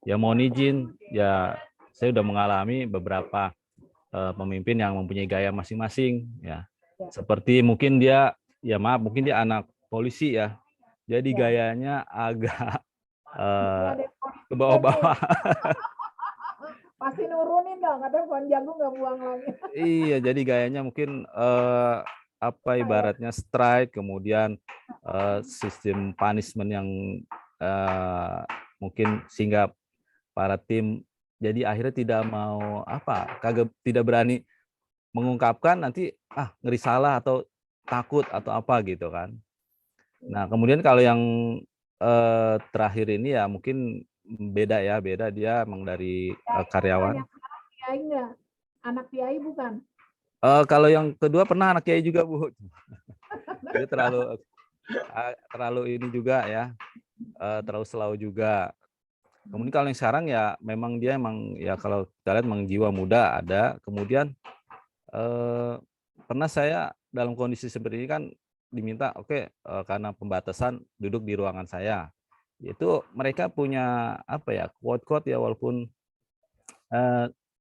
Ya mohon izin, ya saya sudah mengalami beberapa pemimpin yang mempunyai gaya masing-masing, ya. Seperti mungkin dia, ya maaf, mungkin dia anak polisi ya. Jadi Ya. gayanya agak Ada yang ke polisi bawah-bawah. pasti nurunin dong, katanya pohon jagung nggak buang lagi. Iya, jadi gayanya mungkin apa ibaratnya strike, kemudian sistem punishment yang mungkin sehingga para tim jadi akhirnya tidak mau tidak berani mengungkapkan, nanti ngeri salah atau takut atau apa gitu kan. Nah, kemudian kalau yang terakhir ini ya mungkin beda dia emang dari karyawan. Yang anak kiai nggak? Anak kiai bukan? Kalau yang kedua pernah anak kiai juga, Bu. Jadi terlalu ini juga ya, terlalu slow juga. Kemudian kalau yang sekarang ya memang dia ya kalau kita lihat memang jiwa muda ada. Kemudian pernah saya dalam kondisi seperti ini kan diminta karena pembatasan duduk di ruangan saya. Itu mereka punya quote-quote ya, walaupun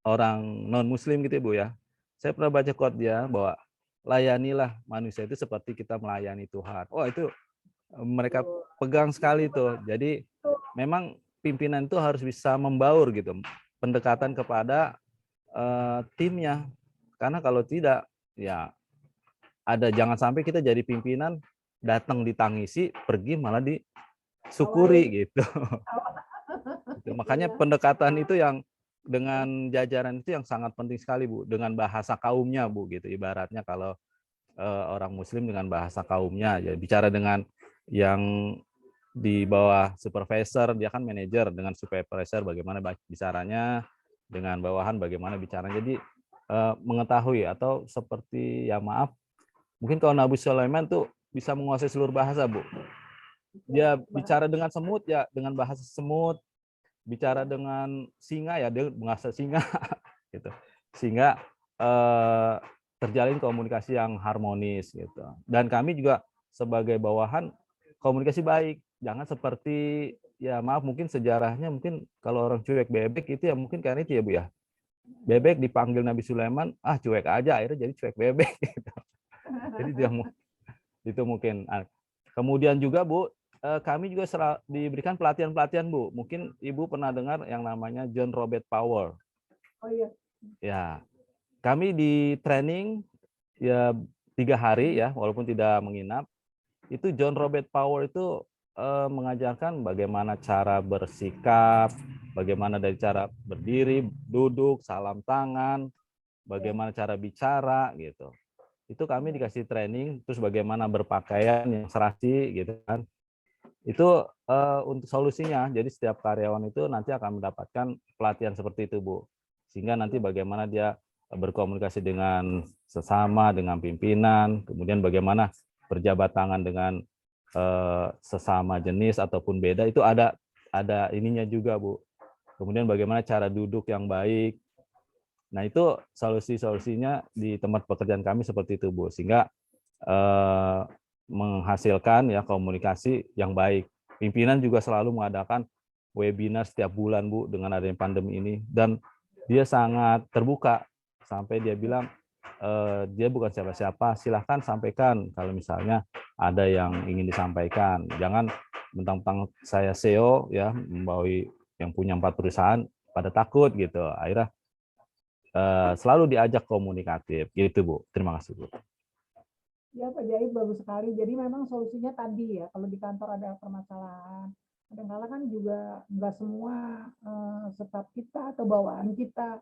orang non muslim gitu ya, Bu ya. Saya pernah baca quote dia bahwa layanilah manusia itu seperti kita melayani Tuhan. Oh, itu mereka pegang sekali tuh. Jadi memang pimpinan itu harus bisa membaur gitu, pendekatan kepada timnya. Karena kalau tidak ya jangan sampai kita jadi pimpinan datang ditangisi, pergi malah disyukuri gitu. Makanya pendekatan itu yang dengan jajaran itu yang sangat penting sekali, Bu, dengan bahasa kaumnya, Bu, gitu. Ibaratnya kalau orang muslim dengan bahasa kaumnya, ya bicara dengan yang di bawah supervisor, dia kan manajer, dengan supervisor bagaimana bicaranya, dengan bawahan bagaimana bicaranya. Jadi mengetahui atau seperti ya maaf, mungkin kalau Nabi Sulaiman tuh bisa menguasai seluruh bahasa, Bu. Dia bicara dengan semut ya dengan bahasa semut, bicara dengan singa ya dia bahasa singa gitu. Sehingga terjalin komunikasi yang harmonis gitu. Dan kami juga sebagai bawahan komunikasi baik. Jangan seperti ya maaf mungkin sejarahnya mungkin kalau orang cuek bebek itu ya mungkin karena itu ya, Bu ya. Bebek dipanggil Nabi Sulaiman, cuek aja, akhirnya jadi cuek bebek gitu. Jadi dia itu mungkin. Kemudian juga, Bu, kami juga diberikan pelatihan-pelatihan, Bu. Mungkin Ibu pernah dengar yang namanya John Robert Power. Oh iya. Ya, kami di training ya 3 hari ya, walaupun tidak menginap. Itu John Robert Power itu mengajarkan bagaimana cara bersikap, bagaimana dari cara berdiri, duduk, salam tangan, bagaimana cara bicara gitu. Itu kami dikasih training, terus bagaimana berpakaian yang serasi gitu kan. Itu untuk solusinya. Jadi setiap karyawan itu nanti akan mendapatkan pelatihan seperti itu, Bu. Sehingga nanti bagaimana dia berkomunikasi dengan sesama, dengan pimpinan, kemudian bagaimana berjabat tangan dengan sesama jenis ataupun beda, itu ada ininya juga, Bu. Kemudian bagaimana cara duduk yang baik. Nah, itu solusi-solusinya di tempat pekerjaan kami seperti itu, Bu. Sehingga menghasilkan ya komunikasi yang baik. Pimpinan juga selalu mengadakan webinar setiap bulan, Bu, dengan adanya pandemi ini. Dan dia sangat terbuka sampai dia bilang dia bukan siapa-siapa, silahkan sampaikan kalau misalnya ada yang ingin disampaikan. Jangan mentang-mentang saya CEO ya, membawahi yang punya 4 perusahaan pada takut gitu. Akhirnya selalu diajak komunikatif gitu, Bu. Terima kasih, Bu. Ya, Pak Jaib, bagus sekali. Jadi memang solusinya tadi ya, kalau di kantor ada permasalahan, kadang-kadang kan juga nggak semua staf kita atau bawahan kita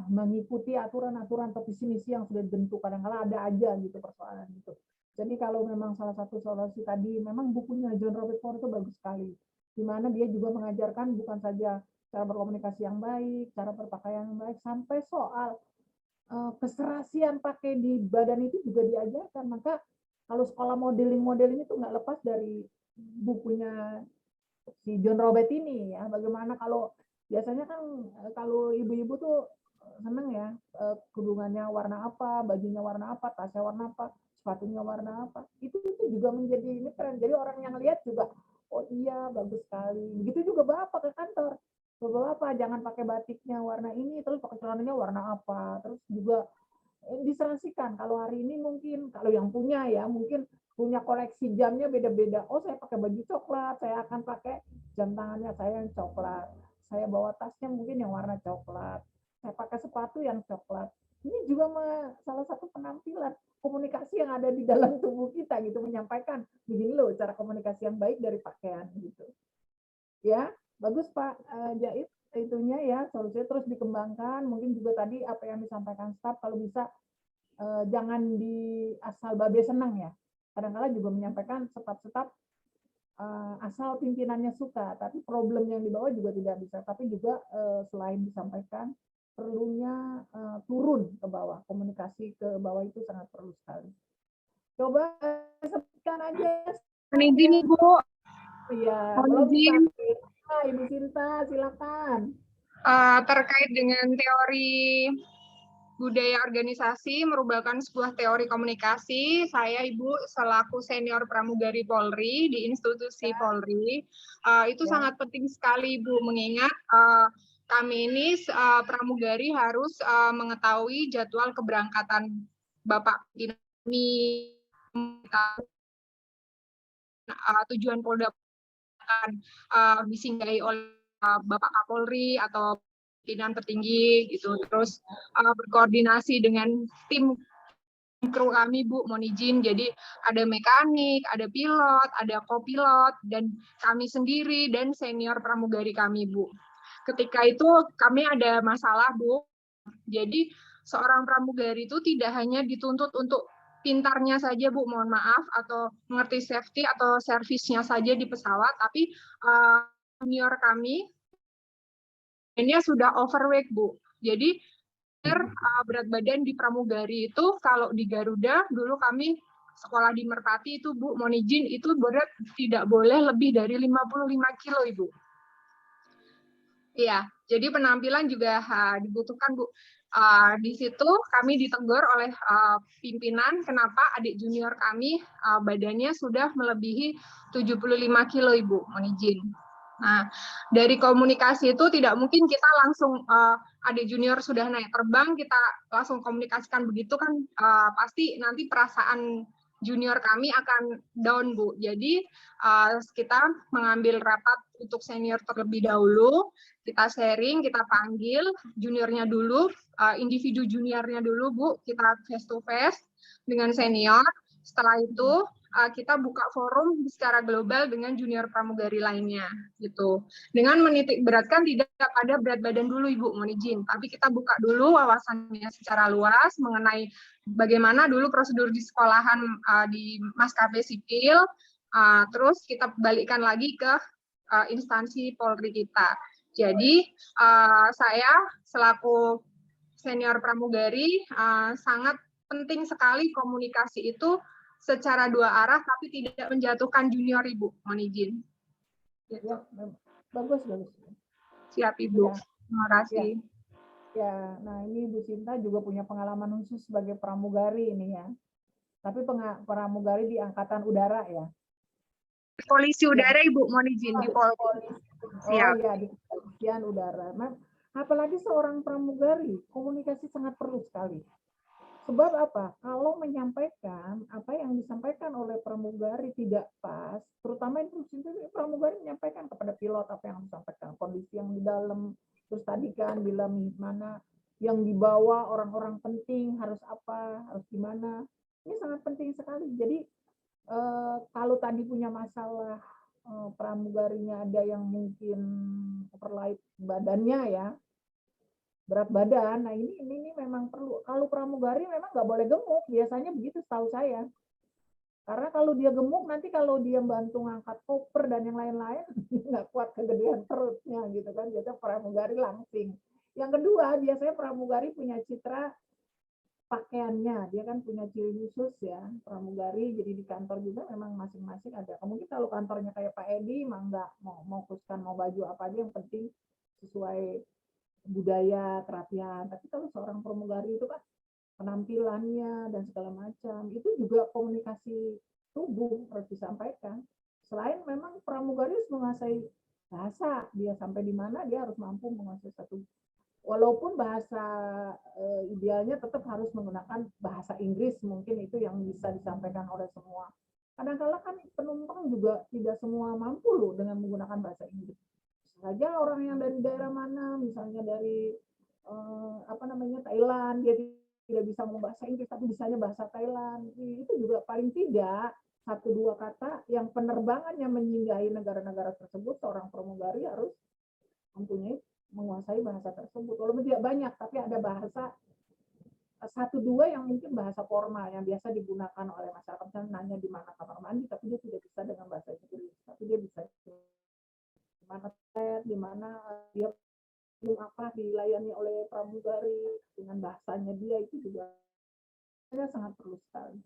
mengikuti aturan-aturan atau visi misi yang sudah dibentuk. Kadang-kadang ada aja gitu persoalan gitu. Jadi kalau memang salah satu solusi tadi, memang bukunya John Robert Power itu bagus sekali, di mana dia juga mengajarkan bukan saja cara berkomunikasi yang baik, cara berpakaian yang baik, sampai soal keserasian pakai di badan itu juga diajarkan. Maka kalau sekolah modeling itu nggak lepas dari bukunya si John Robert ini ya. Bagaimana kalau biasanya kan kalau ibu-ibu tuh seneng ya, kerudungannya warna apa, bajunya warna apa, tasnya warna apa, sepatunya warna apa. Itu juga menjadi ini tren. Jadi orang yang lihat juga, oh iya bagus sekali. Begitu juga Bapak ke kantor. Bapak jangan pakai batiknya warna ini, terus pakai celananya warna apa. Terus juga diserasikan. Kalau hari ini mungkin, kalau yang punya ya, mungkin punya koleksi jamnya beda-beda. Oh, saya pakai baju coklat, saya akan pakai jam tangannya saya yang coklat. Saya bawa tasnya mungkin yang warna coklat. Saya pakai sepatu yang coklat. Ini juga salah satu penampilan komunikasi yang ada di dalam tubuh kita gitu, menyampaikan begini loh cara komunikasi yang baik dari pakaian gitu. Ya, bagus Pak Jait itunya ya, solusinya terus dikembangkan. Mungkin juga tadi apa yang disampaikan staf kalau bisa jangan di asal babe senang ya. Kadang-kadang juga menyampaikan staf-staf asal pimpinannya suka, tapi problem yang dibawa juga tidak bisa. Tapi juga selain disampaikan, perlunya turun ke bawah, komunikasi ke bawah itu sangat perlu sekali. Coba sebutkan aja. Izin Ibu. Iya, belum bisa. Ibu Sinta, silakan. Terkait dengan teori budaya organisasi merupakan sebuah teori komunikasi. Saya Ibu selaku senior pramugari Polri di institusi Polri, itu sangat penting sekali Ibu, mengingat kami ini pramugari harus mengetahui jadwal keberangkatan Bapak ini, tujuan Polda akan disinggahi oleh Bapak Kapolri atau pimpinan petinggi gitu, terus berkoordinasi dengan tim kru kami Bu, mohon izin, jadi ada mekanik, ada pilot, ada kopilot, dan kami sendiri dan senior pramugari kami Bu. Ketika itu kami ada masalah Bu, jadi seorang pramugari itu tidak hanya dituntut untuk pintarnya saja Bu, mohon maaf, atau mengerti safety atau servisnya saja di pesawat, tapi senior kami ini sudah overweight Bu. Jadi berat badan di pramugari itu kalau di Garuda dulu kami sekolah di Merpati itu Bu, mohon izin, itu berat tidak boleh lebih dari 55 kilo Ibu. Iya, jadi penampilan juga dibutuhkan Bu. Di situ kami ditegur oleh pimpinan kenapa adik junior kami badannya sudah melebihi 75 kilo Ibu, mohon izin. Nah, dari komunikasi itu tidak mungkin kita langsung adik junior sudah naik terbang, kita langsung komunikasikan begitu kan, pasti nanti perasaan junior kami akan down Bu. Jadi kita mengambil rapat untuk senior terlebih dahulu, kita sharing, kita panggil juniornya dulu, individu juniornya dulu Bu, kita face to face dengan senior. Setelah itu kita buka forum secara global dengan junior pramugari lainnya gitu. Dengan menitik beratkan tidak pada berat badan dulu Ibu, mohon izin, tapi kita buka dulu wawasannya secara luas mengenai bagaimana dulu prosedur di sekolahan di maskapai sipil, terus kita balikkan lagi ke instansi Polri kita. Jadi saya selaku senior pramugari sangat penting sekali komunikasi itu secara dua arah tapi tidak menjatuhkan junior Ibu, mohon izin. Ya, bagus. Siap Ibu, ya. Terima kasih. Ya, nah ini Bu Sinta juga punya pengalaman khusus sebagai pramugari ini ya. Tapi pramugari di Angkatan Udara ya. Polisi Udara Ibu, mohon izin di Polri. Siap. Oh ya, di Kepolisian Udara. Nah, apalagi seorang pramugari, komunikasi sangat perlu sekali. Sebab apa? Kalau menyampaikan apa yang disampaikan oleh pramugari tidak pas, terutama itu pramugari menyampaikan kepada pilot apa yang disampaikan, kondisi yang di dalam, terus tadi kan bilang mana yang dibawa orang-orang penting harus apa, harus gimana. Ini sangat penting sekali. Jadi kalau tadi punya masalah pramugarinya ada yang mungkin overweight badannya ya, berat badan. Nah ini memang perlu. Kalau pramugari memang nggak boleh gemuk, biasanya begitu setahu saya. Karena kalau dia gemuk nanti kalau dia bantu ngangkat koper dan yang lain-lain nggak kuat kegedean perutnya gitu kan. Biasanya pramugari langsing. Yang kedua biasanya pramugari punya citra pakaiannya, dia kan punya ciri khusus ya pramugari. Jadi di kantor juga memang masing-masing ada. Mungkin kalau kantornya kayak Pak Edi, mah nggak mau khususkan mau baju apa aja, yang penting sesuai budaya kerapian. Tapi kalau seorang pramugari itu kan penampilannya dan segala macam itu juga komunikasi tubuh harus disampaikan. Selain memang pramugari harus menguasai bahasa, dia sampai di mana dia harus mampu menguasai satu. Walaupun bahasa idealnya tetap harus menggunakan bahasa Inggris, mungkin itu yang bisa disampaikan oleh semua kadang-kala kan penumpang juga tidak semua mampu loh dengan menggunakan bahasa Inggris. Saja orang yang dari daerah mana, misalnya dari Thailand, dia tidak bisa ngomong bahasa Inggris tapi bisanya bahasa Thailand. Itu juga paling tidak 1-2 kata yang penerbangannya menyinggahi negara-negara tersebut, seorang pramugari harus mempunyai menguasai bahasa tersebut. Walaupun tidak banyak, tapi ada bahasa 1-2 yang mungkin bahasa formal yang biasa digunakan oleh masyarakat. Misalnya nanya di mana kamar mandi, tapi dia tidak bisa dengan bahasa Inggris, tapi dia bisa di mana di mana dia apa dilayani oleh pramugari dengan bahasanya dia, itu juga sangat perlu sekali.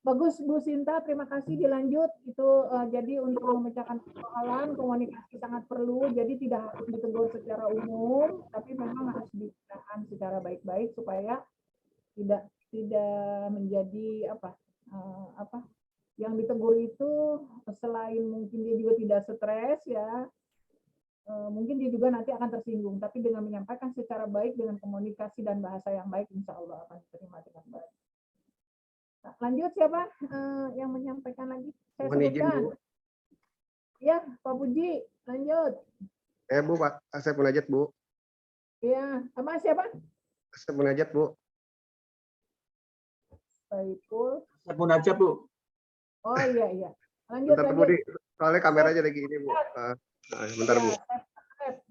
Bagus Bu Sinta, terima kasih, dilanjut. Itu jadi untuk memecahkan persoalan komunikasi sangat perlu, jadi tidak harus ditegur secara umum, tapi memang harus dibicarakan secara baik-baik supaya tidak menjadi yang ditegur itu selain mungkin dia juga tidak stres ya, mungkin dia juga nanti akan tersinggung, tapi dengan menyampaikan secara baik dengan komunikasi dan bahasa yang baik, insya Allah akan diterima dengan baik. Nah, lanjut siapa yang menyampaikan lagi? Saya sebutkan. Ya, Pak Puji, lanjut. Bu, Pak. Saya munajat, Bu. Iya, sama siapa? Saya munajat, Bu. Saiful. Saya munajat, Bu. Oh iya. Lanjut, bentar, lanjut. Bu, soalnya kameranya lagi ini, Bu. Bentar, Bu.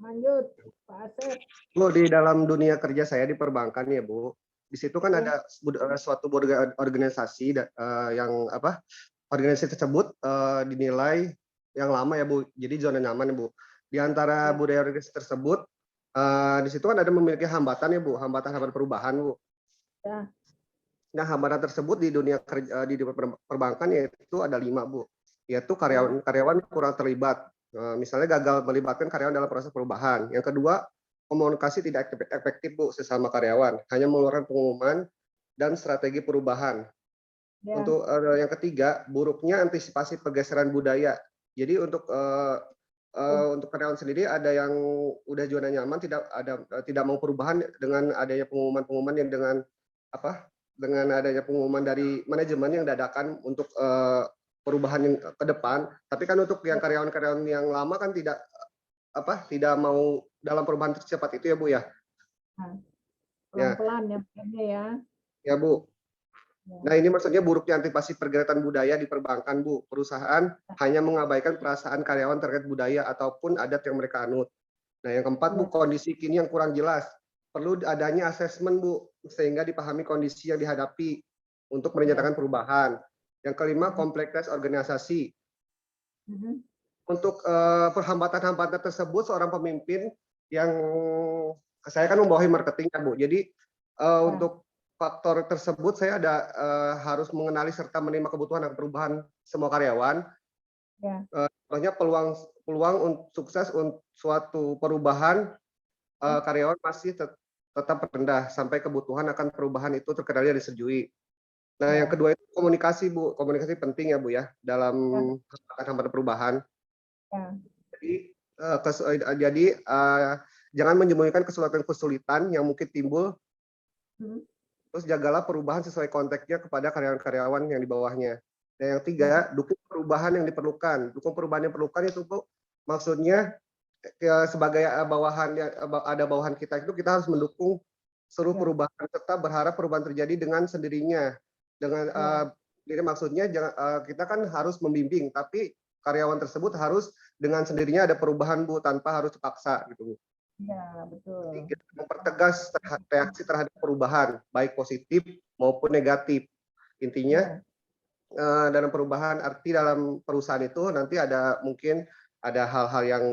Lanjut, Pak Asep. Bu, di dalam dunia kerja saya di perbankan ya, Bu. Di situ kan ada suatu organisasi yang organisasi tersebut dinilai yang lama ya, Bu. Jadi zona nyaman ya, Bu. Di antara budaya organisasi tersebut di situ kan ada memiliki hambatan ya, Bu, hambatan perubahan, Bu. Ya. Nah, hambatan tersebut di dunia kerja di perbankan yaitu ada 5, Bu. Yaitu karyawan kurang terlibat. Misalnya gagal melibatkan karyawan dalam proses perubahan. Yang kedua, komunikasi tidak efektif, Bu, sesama karyawan, hanya mengeluarkan pengumuman dan strategi perubahan. Ya. Untuk yang ketiga, buruknya antisipasi pergeseran budaya. Jadi untuk karyawan sendiri ada yang udah zona nyaman, tidak mau perubahan dengan adanya pengumuman yang dengan adanya pengumuman dari manajemen yang dadakan untuk perubahan yang ke depan. Tapi kan untuk yang karyawan-karyawan yang lama kan tidak mau dalam perubahan secepat itu ya, Bu ya. Pelan-pelan ya. Ya, Bu. Nah, ini maksudnya buruknya antisipasi pergerakan budaya di perbankan, Bu. Perusahaan hanya mengabaikan perasaan karyawan terkait budaya ataupun adat yang mereka anut. Nah, yang keempat, Bu, kondisi kini yang kurang jelas. Perlu adanya asesmen, Bu, sehingga dipahami kondisi yang dihadapi untuk merencanakan perubahan. Yang kelima, kompleksitas organisasi. Untuk perhambatan-hambatan tersebut, seorang pemimpin yang saya kan membawahi marketing ya, Bu. Jadi untuk faktor tersebut saya harus mengenali serta menerima kebutuhan dan perubahan semua karyawan. Contohnya peluang sukses untuk suatu perubahan karyawan masih tetap rendah sampai kebutuhan akan perubahan itu terkendali dan disetujui. Nah, yang kedua itu komunikasi, Bu. Komunikasi penting ya, Bu ya, dalam hambatan perubahan. Jadi jangan menyembunyikan kesulitan yang mungkin timbul. Terus jagalah perubahan sesuai konteksnya kepada karyawan-karyawan yang di bawahnya. Dan yang tiga, dukung perubahan yang diperlukan. Dukung perubahan yang diperlukan itu, Bu, maksudnya sebagai bawahan kita itu kita harus mendukung seluruh perubahan serta berharap perubahan terjadi dengan sendirinya. Jadi maksudnya kita kan harus membimbing, tapi karyawan tersebut harus dengan sendirinya ada perubahan, Bu, tanpa harus dipaksa gitu, Bu. Ya, betul. Jadi kita mempertegas reaksi terhadap perubahan, baik positif maupun negatif. Intinya dalam perubahan arti dalam perusahaan itu nanti mungkin ada hal-hal yang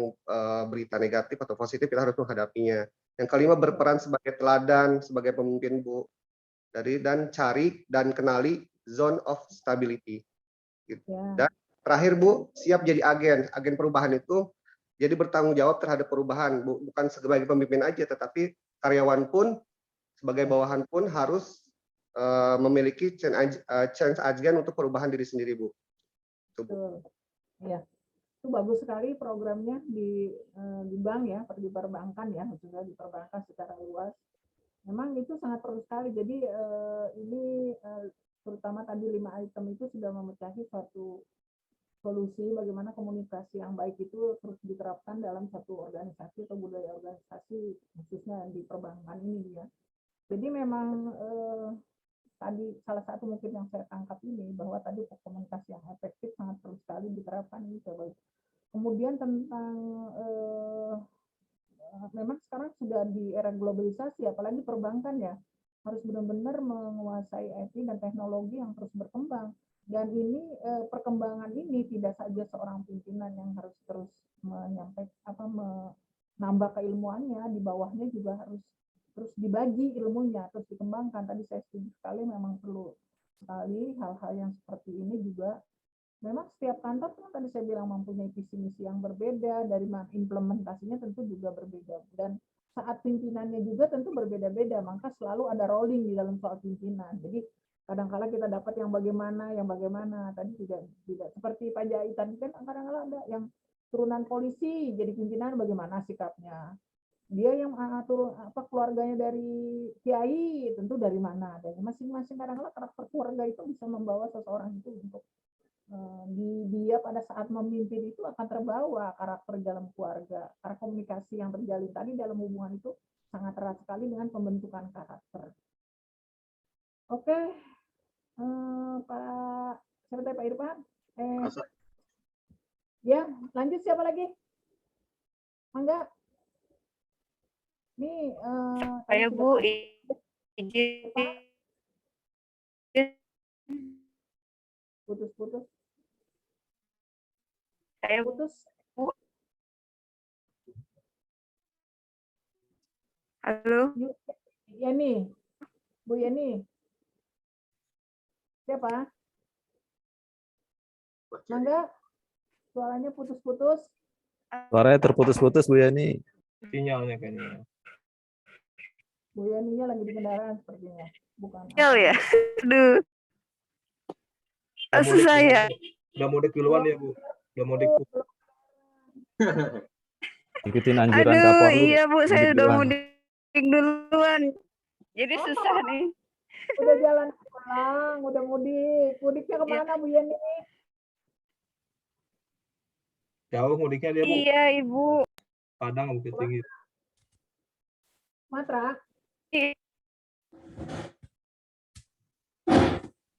berita negatif atau positif, kita harus menghadapinya. Yang kelima, berperan sebagai teladan, sebagai pemimpin, Bu. Dan cari dan kenali zone of stability. Gitu. Dan terakhir, Bu, siap jadi agen perubahan itu. Jadi bertanggung jawab terhadap perubahan, Bu. Bukan sebagai pemimpin aja, tetapi karyawan pun sebagai bawahan pun harus memiliki change agent untuk perubahan diri sendiri, Bu. Itu, Bu. Iya. Itu bagus sekali programnya di bank ya, di perbankan ya, khususnya di perbankan secara luas. Memang itu sangat perlu sekali. Jadi ini terutama tadi 5 item itu sudah memecahi suatu solusi bagaimana komunikasi yang baik itu terus diterapkan dalam satu organisasi atau budaya organisasi, khususnya di perbankan ini ya. Jadi memang tadi salah satu mungkin yang saya tangkap ini bahwa tadi komunikasi yang efektif sangat perlu sekali diterapkan ini. Kemudian tentang memang sekarang sudah di era globalisasi, apalagi perbankan ya, harus benar-benar menguasai IT dan teknologi yang terus berkembang. Dan ini perkembangan ini tidak saja seorang pimpinan yang harus terus menyampaikan menambah keilmuannya, di bawahnya juga harus terus dibagi ilmunya, terus dikembangkan. Tadi saya setuju sekali, memang perlu sekali hal-hal yang seperti ini juga. Memang setiap kantor kan tadi saya bilang mempunyai visi misi yang berbeda, dari implementasinya tentu juga berbeda, dan saat pimpinannya juga tentu berbeda-beda, maka selalu ada rolling di dalam soal pimpinan. Jadi kadang-kala kita dapat yang bagaimana, tadi tidak seperti Pak Jai tadi kan kadang-kala ada yang turunan polisi jadi pimpinan, bagaimana sikapnya. Dia yang atur keluarganya dari kiai, tentu dari mana adanya. Masing-masing kadang-kala karakter keluarga itu bisa membawa seseorang itu untuk dia pada saat memimpin itu akan terbawa karakter dalam keluarga. Karena komunikasi yang terjalin tadi dalam hubungan itu sangat erat sekali dengan pembentukan karakter. Oke, Pak siapa Pak Irfan? Ya, lanjut siapa lagi? Enggak. Nih, saya Bu izin putus. Saya putus. Bu. Halo. Yani. Bu Yani. Siapa? Mangga. Suaranya putus-putus. Suaranya terputus-putus Bu Yani. Sinyalnya kayaknya. Bu Yani-nya lagi di kendaraan sepertinya. Bukan. Ya. Aduh. Asu saya. Udah mudik duluan ya Bu. Udah mudik. Ikutin anjuran Kapolri. Aduh, iya Bu, saya udah mudik duluan. Jadi susah nih. Udah jalan pulang, udah mudik. Mudiknya kemana Bu Yani? Jauh mudiknya dia Bu. Iya Ibu. Padang Bukit Tinggi. Matra.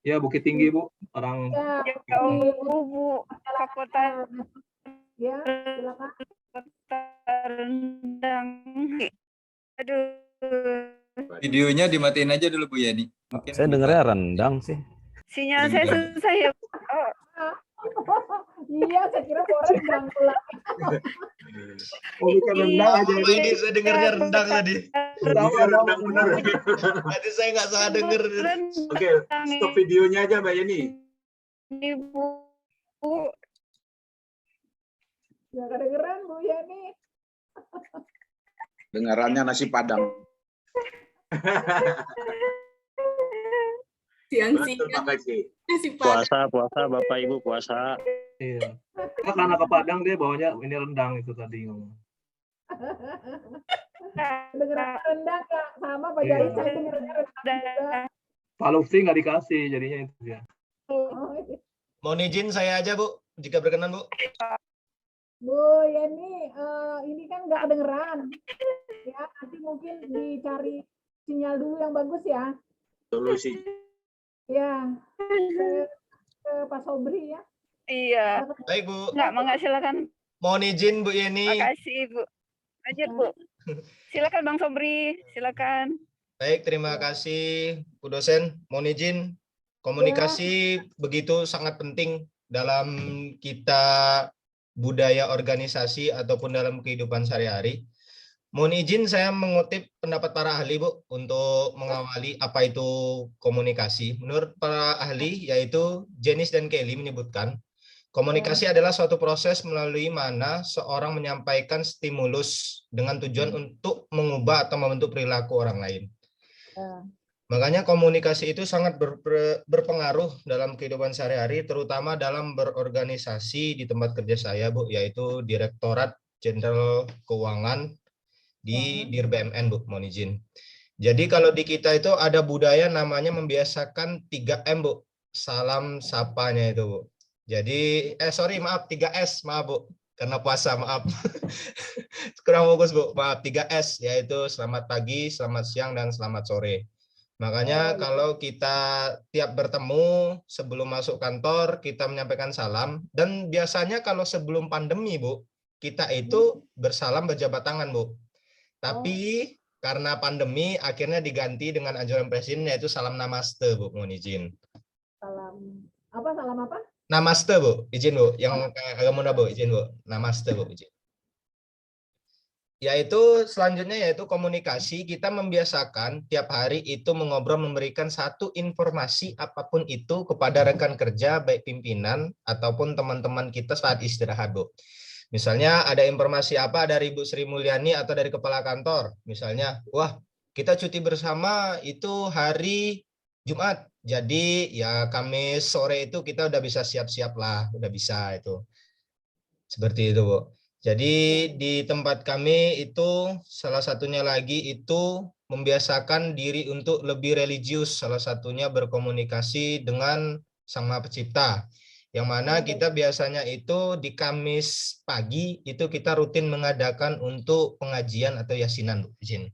Ya Bukit Tinggi Bu. Orang. Ya, Bu. Ke kota. Ya, silakan. Kota Rendang. Aduh. Videonya dimatiin aja dulu Bu Yani. Mungkin saya dengernya rendang sih. Sinyal saya susah ya. Oh. Iya, saya kira rendang pula. Oh, bukan rendang aja ini. Saya dengarnya rendang tadi. Rendang benar. Berarti saya nggak salah denger. Oke, stop videonya aja Mbak Yani. Ibu. Ya kedengeran Bu Yani. Dengarannya nasi Padang. Siang-siang. Puasa Bapak Ibu puasa. Iya. Karena ke Padang dia bawanya ini rendang itu tadi ngomong. Dengeran rendang nggak sama Pak Jai, saya dengernya rendang juga. Pak Lutfi nggak dikasih jadinya itu ya. Mohon izin saya aja Bu, jika berkenan Bu. Bu Yani, ini kan nggak kedengeran. Ya, nanti mungkin dicari sinyal dulu yang bagus ya. Solusi. Ya, ke Pak Sobri ya. Iya. Baik Bu. Enggak, silakan. Mohon izin Bu Yani. Makasih Bu. Lanjut Bu. Silakan Bang Sobri, silakan. Baik, terima kasih Bu dosen. Mohon izin, komunikasi begitu sangat penting dalam kita budaya organisasi ataupun dalam kehidupan sehari-hari. Mohon izin saya mengutip pendapat para ahli Bu untuk mengawali apa itu komunikasi. Menurut para ahli yaitu Janice dan Kelly menyebutkan komunikasi adalah suatu proses melalui mana seorang menyampaikan stimulus dengan tujuan untuk mengubah atau membentuk perilaku orang lain. Makanya komunikasi itu sangat berpengaruh dalam kehidupan sehari-hari, terutama dalam berorganisasi di tempat kerja saya Bu, yaitu Direktorat Jenderal Keuangan di Dir BMN Bu, mohon izin. Jadi kalau di kita itu ada budaya namanya membiasakan 3M, Bu. Salam sapanya itu, Bu. Jadi, sorry, maaf, 3S, maaf, Bu. Karena puasa, maaf. Kurang fokus, Bu. Maaf, 3S, yaitu selamat pagi, selamat siang, dan selamat sore. Makanya kalau kita tiap bertemu sebelum masuk kantor, kita menyampaikan salam. Dan biasanya kalau sebelum pandemi, Bu, kita itu bersalam berjabat tangan, Bu. Tapi karena pandemi akhirnya diganti dengan anjuran presiden yaitu salam namaste, Bu. Mohon izin. Salam apa? Salam apa? Namaste, Bu. Izin, Bu. Yang agak mudah, Bu. Izin, Bu. Namaste, Bu. Izin. Yaitu selanjutnya yaitu komunikasi. Kita membiasakan tiap hari itu mengobrol, memberikan satu informasi apapun itu kepada rekan kerja, baik pimpinan ataupun teman-teman kita saat istirahat, Bu. Misalnya ada informasi apa dari Ibu Sri Mulyani atau dari kepala kantor. Misalnya, wah kita cuti bersama itu hari Jumat. Jadi ya Kamis sore itu kita udah bisa siap-siap lah, udah bisa itu. Seperti itu, Bu. Jadi di tempat kami itu salah satunya lagi itu membiasakan diri untuk lebih religius. Salah satunya berkomunikasi dengan Sang Maha Pencipta. Yang mana kita biasanya itu di Kamis pagi itu kita rutin mengadakan untuk pengajian atau yasinan, Bu. Izin.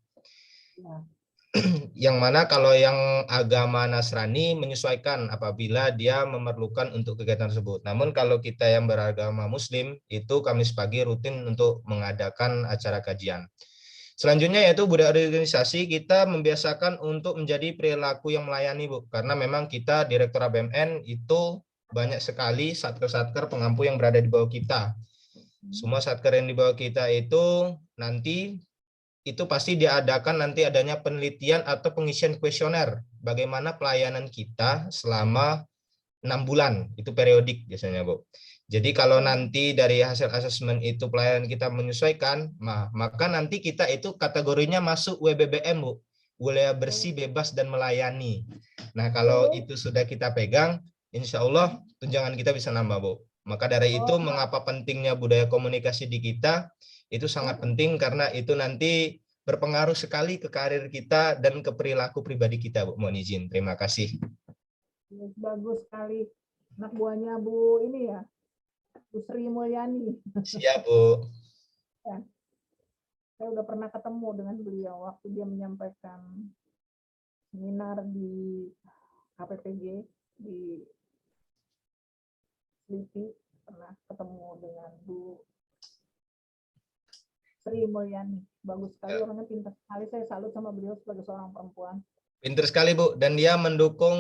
Yang mana kalau yang agama Nasrani menyesuaikan apabila dia memerlukan untuk kegiatan tersebut. Namun kalau kita yang beragama Muslim itu Kamis pagi rutin untuk mengadakan acara kajian. Selanjutnya yaitu budaya organisasi, kita membiasakan untuk menjadi perilaku yang melayani, Bu. Karena memang kita Direktur BMN itu banyak sekali satker-satker pengampu yang berada di bawah kita. Semua satker yang di bawah kita itu nanti itu pasti diadakan nanti adanya penelitian atau pengisian kuesioner bagaimana pelayanan kita selama 6 bulan, itu periodik biasanya, Bu. Jadi kalau nanti dari hasil asesmen itu pelayanan kita menyesuaikan, maka nanti kita itu kategorinya masuk WBBM, Bu. Wilayah bersih, bebas, dan melayani. Nah, kalau itu sudah kita pegang, insya Allah tunjangan kita bisa nambah, Bu. Maka dari itu, mengapa pentingnya budaya komunikasi di kita, itu sangat penting karena itu nanti berpengaruh sekali ke karir kita dan ke perilaku pribadi kita, Bu. Mohon izin. Terima kasih. Bagus sekali. Anak buahnya Bu ini ya, Bu Sri Mulyani. Siap, Bu. Ya. Saya udah pernah ketemu dengan beliau waktu dia menyampaikan seminar di KPPG di Slipi. Pernah ketemu dengan Bu Sri Mulyani. Bagus sekali, orangnya pintar sekali. Saya salut sama beliau sebagai seorang perempuan. Pintar sekali, Bu. Dan dia mendukung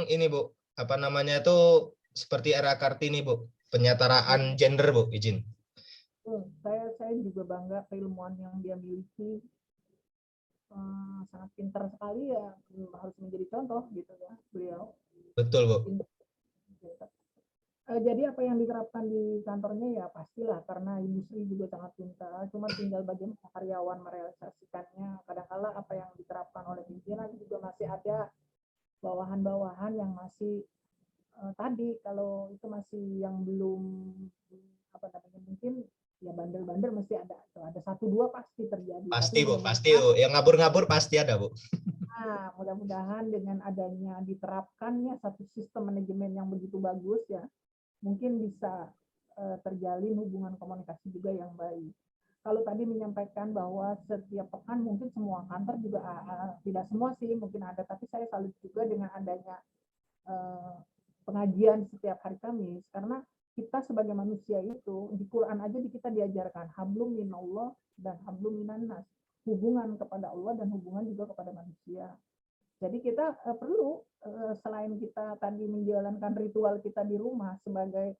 ini, Bu. Apa namanya itu seperti era Kartini, Bu. Penyetaraan gender, Bu. Izin. Saya juga bangga keilmuan yang dia miliki. Sangat pintar sekali ya. Harus menjadi contoh gitu ya beliau. Betul, Bu. Jadi apa yang diterapkan di kantornya ya pastilah karena industri juga sangat pintar, cuma tinggal bagaimana karyawan merealisasikannya. Kadang-kala apa yang diterapkan oleh pimpinan juga masih ada bawahan-bawahan yang masih tadi kalau itu masih yang belum apa namanya mungkin ya bandel-bandel masih ada satu dua pasti terjadi. Pasti, Bu, pasti, Bu. Yang ngabur-ngabur pasti ada, Bu. Nah, mudah-mudahan dengan adanya diterapkannya satu sistem manajemen yang begitu bagus ya, mungkin bisa terjalin hubungan komunikasi juga yang baik. Kalau tadi menyampaikan bahwa setiap pekan mungkin semua kantor juga tidak semua sih mungkin ada, tapi saya salut juga dengan adanya pengajian setiap hari Kamis karena kita sebagai manusia itu di Quran aja kita diajarkan hablum minallah dan hablum minannas, hubungan kepada Allah dan hubungan juga kepada manusia. Jadi kita perlu selain kita tadi menjalankan ritual kita di rumah sebagai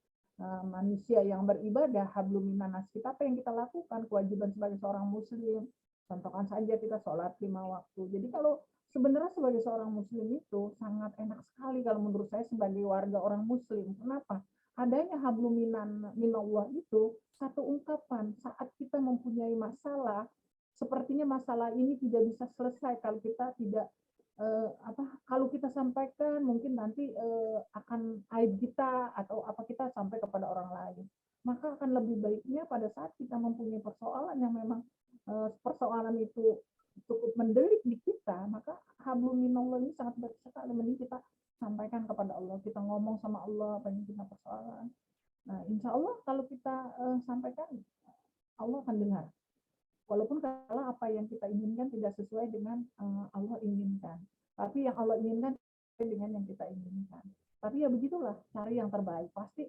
manusia yang beribadah, hablum minannas kita apa yang kita lakukan kewajiban sebagai seorang muslim. Contohkan saja kita sholat 5 waktu. Jadi kalau sebenarnya sebagai seorang muslim itu sangat enak sekali kalau menurut saya sebagai warga orang muslim. Kenapa? Adanya hablum minallah itu satu ungkapan saat kita mempunyai masalah, sepertinya masalah ini tidak bisa selesai kalau kita tidak kalau kita sampaikan mungkin nanti akan aib kita atau apa kita sampai kepada orang lain, maka akan lebih baiknya pada saat kita mempunyai persoalan yang memang persoalan itu cukup mendelik di kita, maka hablum minallah ini sangat baik sekali. Mending kita sampaikan kepada Allah, kita ngomong sama Allah apa yang kita persoalan. Nah, insya Allah kalau kita sampaikan, Allah akan dengar. Walaupun kalau apa yang kita inginkan tidak sesuai dengan Allah inginkan. Tapi yang Allah inginkan sesuai dengan yang kita inginkan. Tapi ya begitulah, cari yang terbaik. Pasti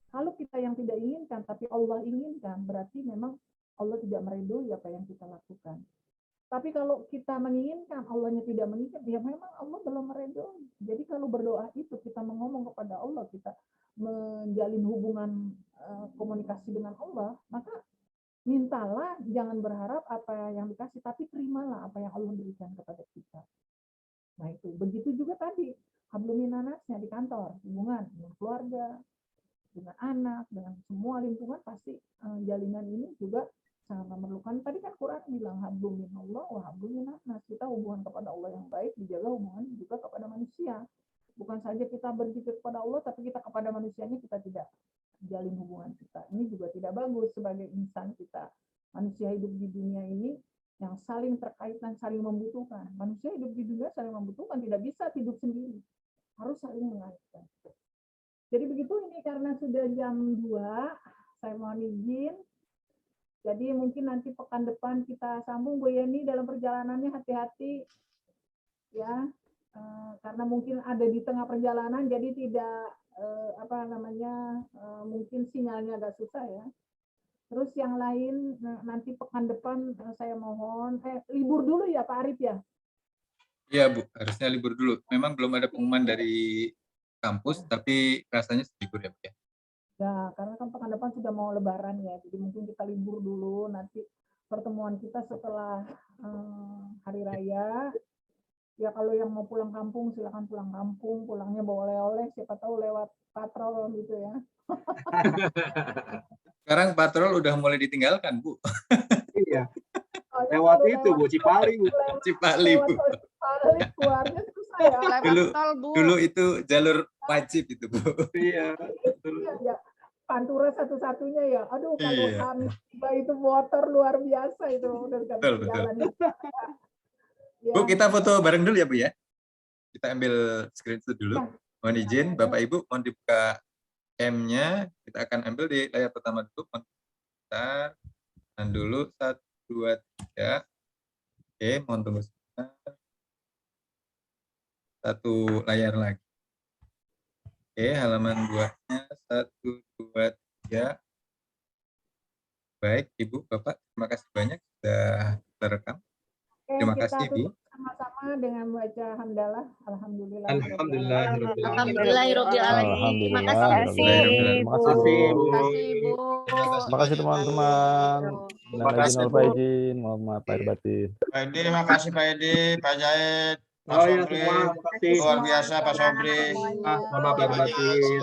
kalau kita yang tidak inginkan, tapi Allah inginkan, berarti memang Allah tidak meridhoi apa yang kita lakukan. Tapi kalau kita menginginkan, Allahnya tidak menginginkan, ya memang Allah belum meridhoi. Jadi kalau berdoa itu, kita mengomong kepada Allah, kita menjalin hubungan komunikasi dengan Allah, maka mintalah, jangan berharap apa yang dikasih, tapi terimalah apa yang Allah berikan kepada kita. Nah itu, begitu juga tadi, hablum minannasnya di kantor, hubungan dengan keluarga, dengan anak, dengan semua lingkungan, pasti jalinan ini juga sangat memerlukan. Tadi kan Quran bilang hablum minallah wa hablum minannas, kita hubungan kepada Allah yang baik, dijaga hubungan juga kepada manusia. Bukan saja kita berzikir kepada Allah, tapi kita kepada manusianya kita tidak jalin hubungan kita. Ini juga tidak bagus sebagai insan kita. Manusia hidup di dunia ini yang saling terkait dan saling membutuhkan. Manusia hidup di dunia saling membutuhkan, tidak bisa hidup sendiri. Harus saling mengaitkan. Jadi begitu, ini karena sudah jam 2, saya mohon izin. Jadi mungkin nanti pekan depan kita sambung, Bu Yeni, dalam perjalanannya hati-hati ya. Karena mungkin ada di tengah perjalanan, jadi tidak mungkin sinyalnya agak susah ya. Terus yang lain nanti pekan depan saya mohon libur dulu ya Pak Arif ya. Iya Bu, harusnya libur dulu. Memang belum ada pengumuman dari kampus, tapi rasanya libur ya Bu ya. Ya, karena kan pekan depan sudah mau Lebaran ya, jadi mungkin kita libur dulu. Nanti pertemuan kita setelah Hari Raya. Ya kalau yang mau pulang kampung silakan pulang kampung, pulangnya bawa oleh-oleh, siapa tahu lewat patrol gitu ya. Sekarang patrol udah mulai ditinggalkan Bu. Iya. Lewat itu Bu, Cipali Bu. Cipali Bu. Keluarnya susah ya. Dulu itu jalur wajib itu Bu. Iya. Ya. Pantura satu-satunya ya. Aduh kalau kami tiba itu motor luar biasa itu udah betul. jalan. Ya. Bu, kita foto bareng dulu ya Bu ya. Kita ambil screenshot dulu. Mohon izin Bapak Ibu, mohon dibuka M-nya. Kita akan ambil di layar pertama dulu. Kita tahan dulu 1, 2, 3. Oke, mohon tunggu sebentar. Satu layar lagi. Oke, halaman 2-nya 1, 2, 3. Baik, Ibu, Bapak, terima kasih banyak sudah terekam. Terima kasih, Bu. Sama-sama dengan baca hamdalah. Alhamdulillah. Alhamdulillah. Alhamdulillahirabbil alamin. Terima kasih. Terima kasih Bu. Terima kasih teman-teman. Terima kasih Pak izin, mohon maaf lahir batin. Pak Edi, makasih Pak Edi, Pak Zahid, Pak Oh iya, Sobri, terima kasih. luar biasa Pak Sobri. Sama Pak Batin.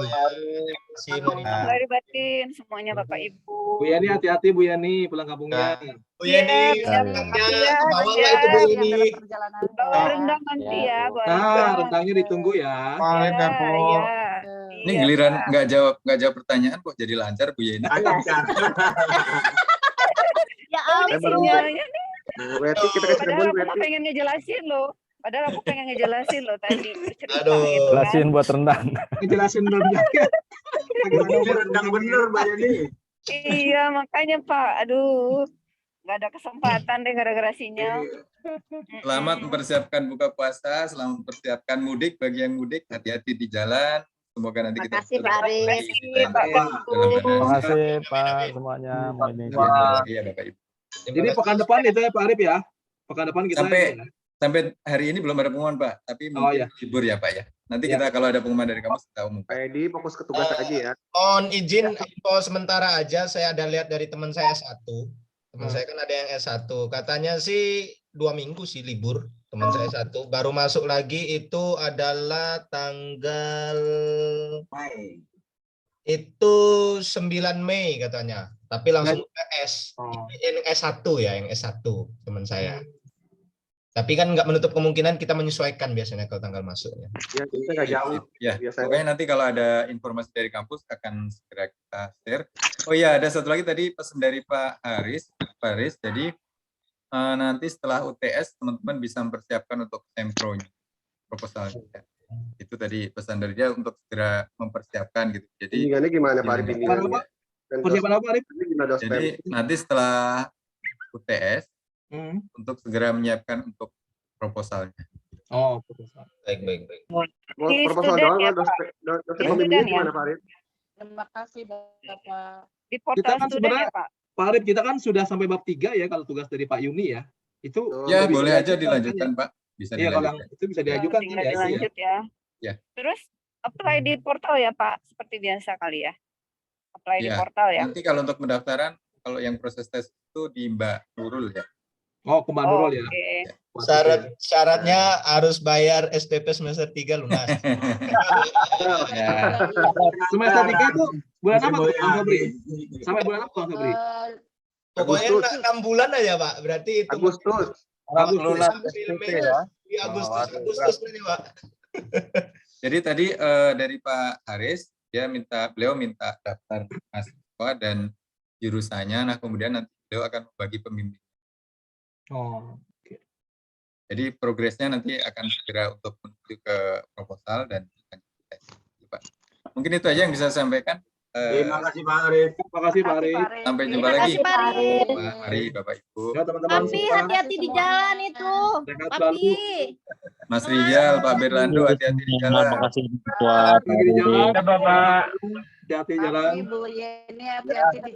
Lahir batin semuanya Bapak Ibu. Bu Yani hati-hati Bu Yani pulang kampungnya. Bu Yani, bawalah itu Bu Yani. Bawa rendang nanti ya. Nah, rendangnya ditunggu ya. Ini giliran nggak jawab pertanyaan kok jadi lancar Bu Yani. Ya Berarti kita kasih Padahal rembun, aku pengen ngejelasin loh. Tadi. Aduh. Jelasin buat rendang. Ngejelasin rendangnya. Rendang bener Mbak Yani. Iya, makanya Pak. Aduh. Nggak ada kesempatan deh gara-gara sinyal. Selamat mempersiapkan buka puasa, selamat mempersiapkan mudik bagi yang mudik, hati-hati di jalan. Semoga nanti kita Makasih Pak Arif. Terima kasih Pak semuanya. Iya Bapak Ibu. Jadi pekan depan itu ya Pak Arif ya. Pekan depan kita sampai hari ini belum ada pengumuman Pak, tapi mungkin libur ya Pak ya. Nanti kita kalau ada pengumuman dari kampus kita umumkan. Pak Edi fokus ke tugas aja ya. Mohon izin info sementara aja, saya ada lihat dari teman saya S1. Teman saya kan ada yang S1, katanya sih 2 minggu sih libur. Teman saya S1 baru masuk lagi itu adalah tanggal itu 9 Mei katanya. Tapi langsung S. Yang S1 ya, yang S1 teman saya. Tapi kan nggak menutup kemungkinan kita menyesuaikan biasanya kalau tanggal masuknya. Ya, kita nggak jauh. Ya, pokoknya nanti kalau ada informasi dari kampus akan segera kita share. Oh iya, ada satu lagi tadi pesan dari Pak Haris. Jadi nanti setelah UTS teman-teman bisa mempersiapkan untuk sempro. proposalnya. Itu tadi pesan dari dia untuk segera mempersiapkan gitu. Jadi bimbingannya gimana Pak Arif? Bimbingannya. Persiapan apa Arif? Jadi nanti setelah UTS untuk segera menyiapkan untuk proposalnya. Oh, proposal. Baik. Proposal doang kan dosen pembimbingnya gimana Pak Arif? Terima kasih Bapak. Di Kita portal kan student sebenarnya ya Pak? Pak Arif, kita kan sudah sampai bab 3 ya kalau tugas dari Pak Yuni ya. Itu Ya, bisa boleh aja dilanjutkan, dilanjutkan, Pak. Bisa Iya, kalau yang dilanjutkan. itu bisa diajukan Tinggal ya. dilanjut ya. Ya. Terus apply di portal ya Pak, seperti biasa kali ya. Apply di Ya. portal ya. Nanti kalau untuk pendaftaran, kalau yang proses tes itu di Mbak Nurul ya. Oh, ke Mbak Nurul ya. Oke. Syaratnya harus bayar SPP semester 3 lunas. Ya. Semester 3 itu bulan apa tuh Bang Febri? Sampai bulan apa Bang Febri? Pokoknya 6 bulan aja Pak. Berarti itu Agustus. lunas SPP ya. Di Agustus berarti Pak. Jadi tadi dari Pak Haris, beliau minta daftar mahasiswa dan jurusannya. Nah, kemudian nanti beliau akan membagi pembimbing. Oh. Jadi progresnya nanti akan segera untuk menuju ke proposal dan tes. Pak. Mungkin itu aja yang bisa saya sampaikan. Terima kasih Pak Arif. Terima kasih Pak Arif. Sampai jumpa Terima lagi. kasih, Pak Arif. Mari Bapak Ibu. Ya, teman-teman Papi, semua. hati-hati di jalan itu. Sehat Papi. selalu. Mas Rijal, Pak Berlando, hati-hati di jalan. Terima kasih Ketua. Hati-hati di jalan. Bapak. Hati-hati di jalan. Ibu Yeni hati-hati di